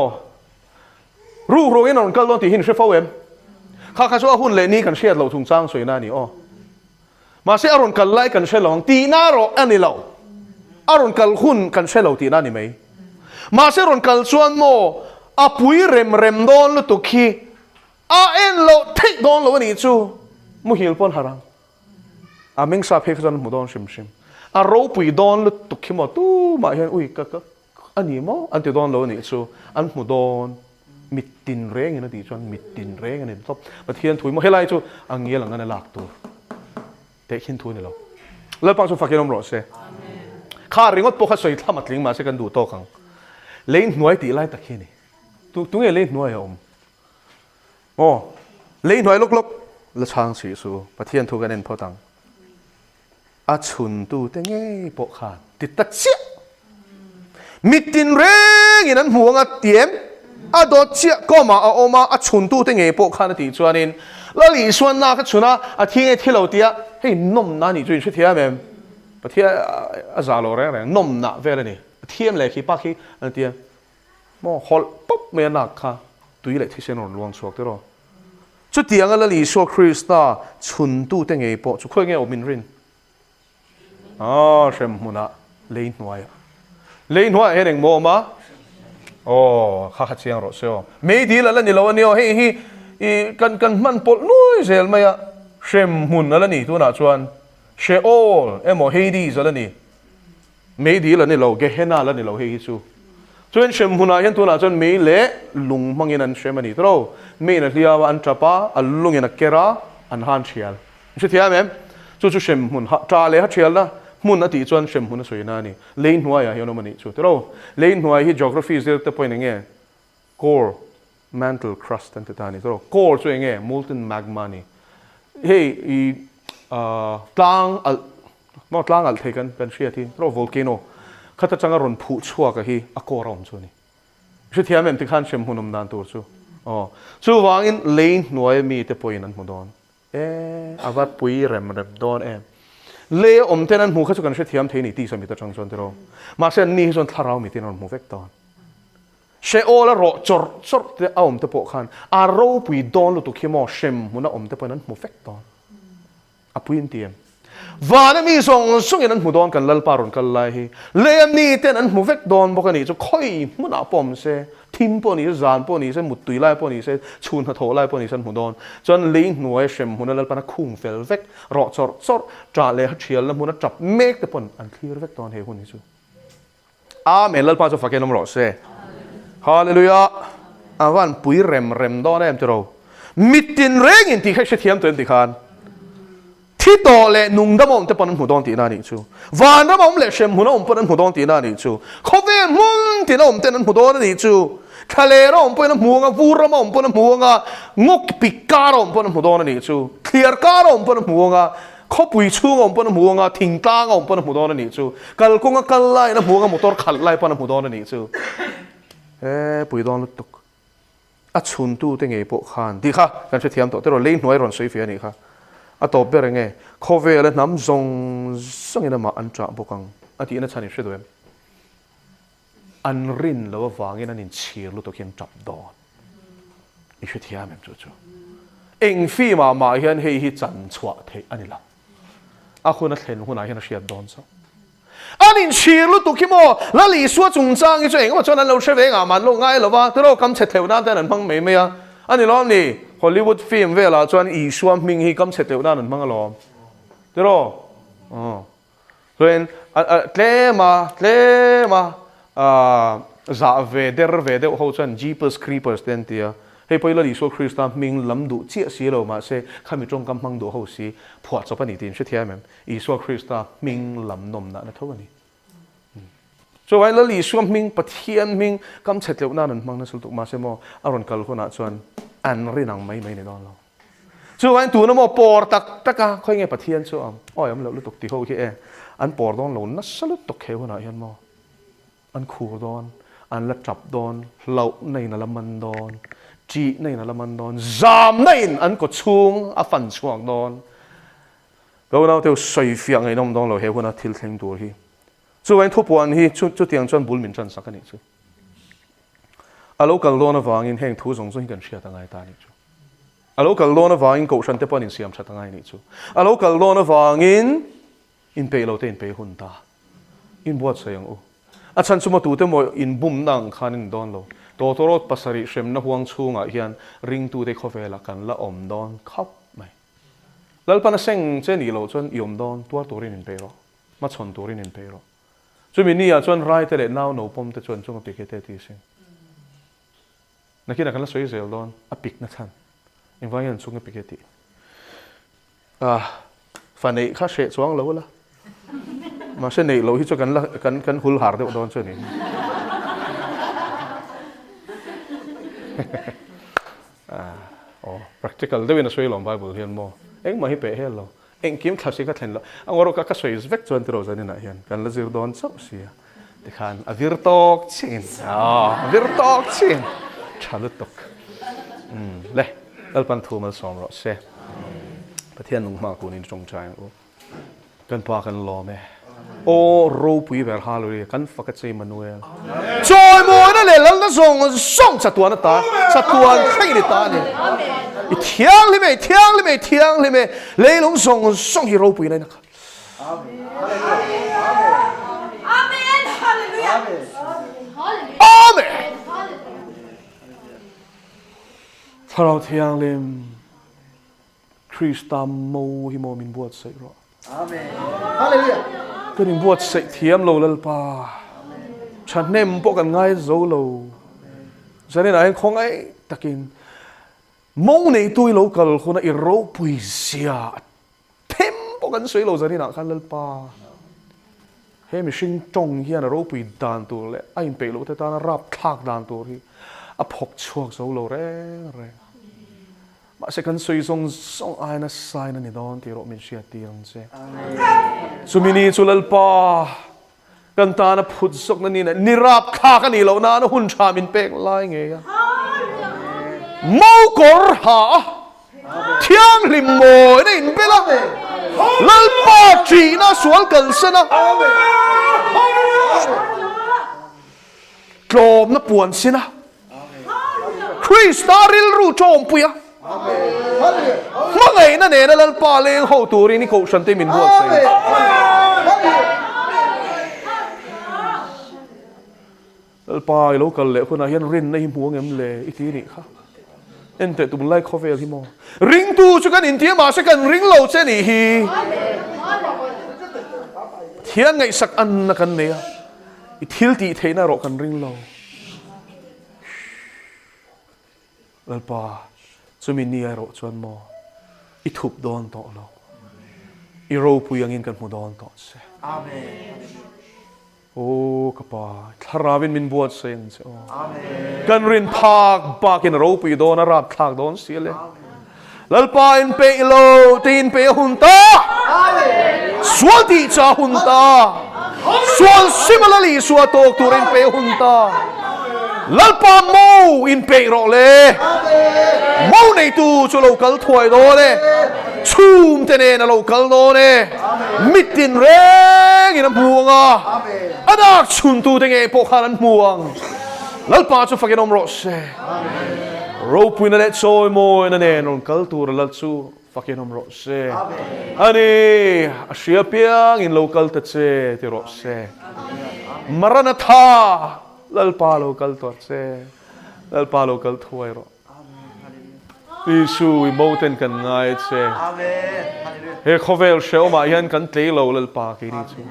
ru in on kal don ti hin she fawem kha chu hun le ni kan shiat lo thung chang soi na ni ma se aron kal lai kan she long ti na ro ani lo aron kal hun kan she lo ti na ni mai ma se ron kal chuan mo apui rem don lu to khi a en lo thei don lo ni chu mu hil pon harang a meng sa phek ran mu don shim a ro pui don lu tu khi mo tu ma hian ui ka ani mo an te don lo ni chu an mu don mit tin reng ina ti chuan mit tin reng ani top pathian thui mo helai chu angial ang an lak tu te khin thu ni lo le pa chu fakin om ro se kha ringot po kha soi thamat ling ma se kan du to khang lein hnuai ti lai takhi ni tu nge lein hnuai om lein hnuai lok la chang si su pathian thu kan en photang a chun tu te nge po khan ti ta chia mitin reng in an huanga tiem a do chia ko ma a oma a chun tu te nge po khan ti chuanin la li suan na ka chuna a thi nge thilo tia hei nom na ni chuin thia mem pathian a za lo reng nom na ve ni thiam le khi pa khi an tia mo hol pop me na kha tui le thi sen on luang suak te ro chu tiang ala li so Krista chun tu te nge po chu khoi nge omin rin shem muna lein hnuai heneng mo ma kha chiang ro so me di la ni lo ni hi kan man pol noi zel maya shem mun ala ni tu na chuan she all emo hades ala ni me di la ni lo ge hena la ni lo hi chu chuan shem huna hian tu na chuan me le lung mangin an shem ani tro me na hliawa an trapa al lungin a kera an han thial chu thia mem chu shem hun ha tra le ha thial na mun ati chuan shem hun soi na ni lein hnuai a hian mani chu tro lein hnuai hi geography zir te point nge core mantle crust an te ta ni tro core chu nge molten magma ni hey tlang al thekan kan shia thi tro volcano khata changa ron phu chua ka hi a core om chu ni chu thia mem ti khan shem hunum dan tur chu chu wangin lein hnuai mi te point an mudon avat pui rem don le om tenan mu kha chu kan she thiam theini ti sami ta chang chon te ro ma se ni chon tharau mi tin on mu vek ton she ola ro chor te om te po khan a ro pui don lu tu khimo shem muna om te panan mu vek ton a puin tiam vana mi song in an mu don kan lal paron kal lai hi le mi ten an mu vek don bo kan ni chu khoi muna pom se tim po ni zan po ni se mu tui lai po ni se chun ha tho lai po ni san mu don chon ling nuai shem huna lal pana khung fel vek ro chor tra le ha thial la muna chap mek te pon an clear vek ton he hun ni chu amen lal pa chu fakenom ro se hallelujah awan pui rem do na em tro mitin reng in ti kha she thiam ten ti khan thi to le nung da mom te pan hu don ti na ni chu van da mom le shem hu na om pan hu don ti na ni chu khove mun ti na om ten hu don ni chu khale ro om pan hu nga vu ro om pan hu nga ngok pikar om pan hu don ni chu clear kar om pan hu nga khó bùi chung ông bận mua nga thình tang ông bận mua đó này chú kal cũng kal lại nó mua nga motor khal lại bận mua đó này chú bùi đó lúc tục chun tu tiếng nghe bộ khan đi kha cần phải thiam tổ thế rồi lên nói rồi suy phía này kha tổ bé rồi nghe khó về là nắm zong sang cái mà ăn chạm bộ căng thì nó chani sẽ rồi ăn rin là vàng cái nên chia lúc tôi khiêm chập đó ý phải thiam em chú anh phi mà hiện hay chân chua thế anh là aku na thlen huna hian hriat don so anin thir lu tu ki mo la li suwa chung chang i cheng ma chon an lo threwe nga man lo ngai lo wa tro kam che theu na ten an phang me me a ani lo ni Hollywood film vela chuan i suam ming hi kam che theu na an phang lo tro ren tle ma za ve de ho chuan jeepers creepers ten tia hei poi la li so Christa ming lam du chia si lo ma se khami trong kam mang du ho si phua cho pani tin she thia mem i so Christa ming lam nom na tho ani so ai la li so ming pathian ming kam cheteu na nan mang na sul tu ma se mo aron kal khona chuan an rinang mai ni don lo so ai tu na mo por taka khoi nge pathian so am oi am lo lu tuk ti ho ki an por don lo na salut tok he hona hian mo an khu don an la trap don lo nei na la man don chỉ này là mình đón giảm này anh có chung à phần xuống đón đâu nào theo suy phiền này nông đón rồi hiểu hơn thiếu thêm đồ hi cho anh thốt buồn hi chút tiếng chân buồn mình chân sắc cái này chứ alo kalau đón vàng in hàng thu giống giống gần xia tăng ai ta này chứ alo kalau đón vàng in cầu sanh tiếp bên xiêm sát tăng ai này chứ alo kalau đón vàng in pay lâu tên pay hun ta in buat sayang o at san cuma tu te mo in bum nang khanin đón lo Totorot pasari shem na huang chunga hian ring tu te khovela kan la om don khop mai lalpa na seng chen i lo chon iom don tua turin in pero ma chon turin in pero chumi ni a chon rai te le naw no pom te chon chunga pikete ti sing nakina kan la soi zel don a pik na than in vayan chunga piketi fanei kha she chuang lo la ma se nei lo hi cho kan la kan hul har de don choni practical dewi na soi long Bible hian mo eng ma hi pe hel lo eng kim khasi ka thlen lo angoro ka soi vek chuan tro zani na hian kan la zir don chau sia te khan avir tok chin chalu tok le alpan thu mal som ro se pathian nung ma ku ni chong chang o kan pa kan lo me o ro pui ber haluri kan fakat sei manuel choi mo na le lal na song cha tuan ta cha tuan khai ni ta ni i thiang li me le long song hi ro pui na ka amen hallelujah amen tharo thiang lim Christa mo hi mo min buat sei ro amen hallelujah cái niềm buốt sậy thiam lâu lal pa, chăn nem bộกันngay dấu lâu, cho nên là anh không ai takin, mong này tôi lâu cần không ai râu bùi xia, thêm bộกันsuy lâu cho nên là khăn lal pa, hay mình sinh trong hiền là râu bùi đàn tu lệ, anh bị lâu thế ta nó rap thạc đàn tu thì, áp học chuộc dấu lâu re, mà sẽ cần suy song ai na sai na ni don ti ro min sia ti ang se sumini chulal pa kan ta na phut sok na ni na nirap kha ka ni lo na na hun tha min pek lai nge ya mau kor ha thiang lim mo na in bela lal pa chi na sual kan se na klom na puan sina Christa ril ru chom puya Mga ina nena lal pale ang hauturi ni Koshan te min buat say. Lal pale lo kal le ko na hian rin na himuang em le iti ni kha. Ente tum lai khovel hi mo. Ring tu chu kan in tia ma se kan ring lo che ni hi. Thiang ngai sak an na kan ne. I thil ti theina ro kan ring lo. lalpa chumi ni ai ro chuan mo I thup don to lo I ro puyangin kan mu don to se Amen. o kapa tharawin min buat sen se o kan rin phak bakin ro pu don arap thak don siale lalpa in pe lo tin pe hunta swati cha hunta swal similarly swatok turin pe hunta lalpa mo in pe ro le mo nei tu chu local thoi do le chum te ne na local do ne mitin reng in buanga anak chun tu te nge po khalan muang lalpa chu fakin om ro se ro puina le choi mo na ne non kal tur lal chu fakin om ro se ani asia piang in local ta che ti ro se maranatha lalpa local to se lalpa local thoi ro Isu I mountain kan ngai che Amen. Hallelujah. he khovel sheo ma hian kan tlei lo lalpa ki ni chu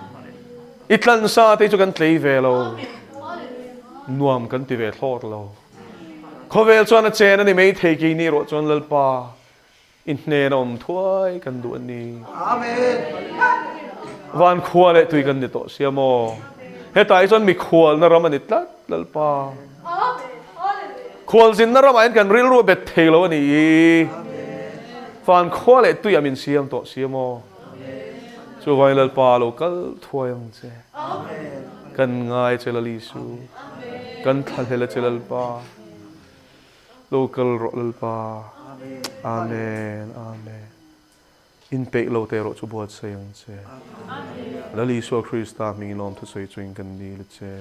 itlan sa te chu kan tlei ve lo nuam kan ti ve thlot lo khovel chuan a chen ani mei thei ki ni ro chuan lalpa in hne nom thuai kan du ani Amen. van khual e tui kan ni to siamo he tai chuan mi khual na ram ani tlat lalpa khual zin na ram an kan ril ru bet thei lo ani van khual e tui amin siam to siamo chu vai lalpa lo kal thuayang che kan ngai che lali su kan thal hela che lalpa local ro lalpa amen amen in pe lo te ro chu buat sayang che lali su Krista ming nom thu soi chuing kan ni le che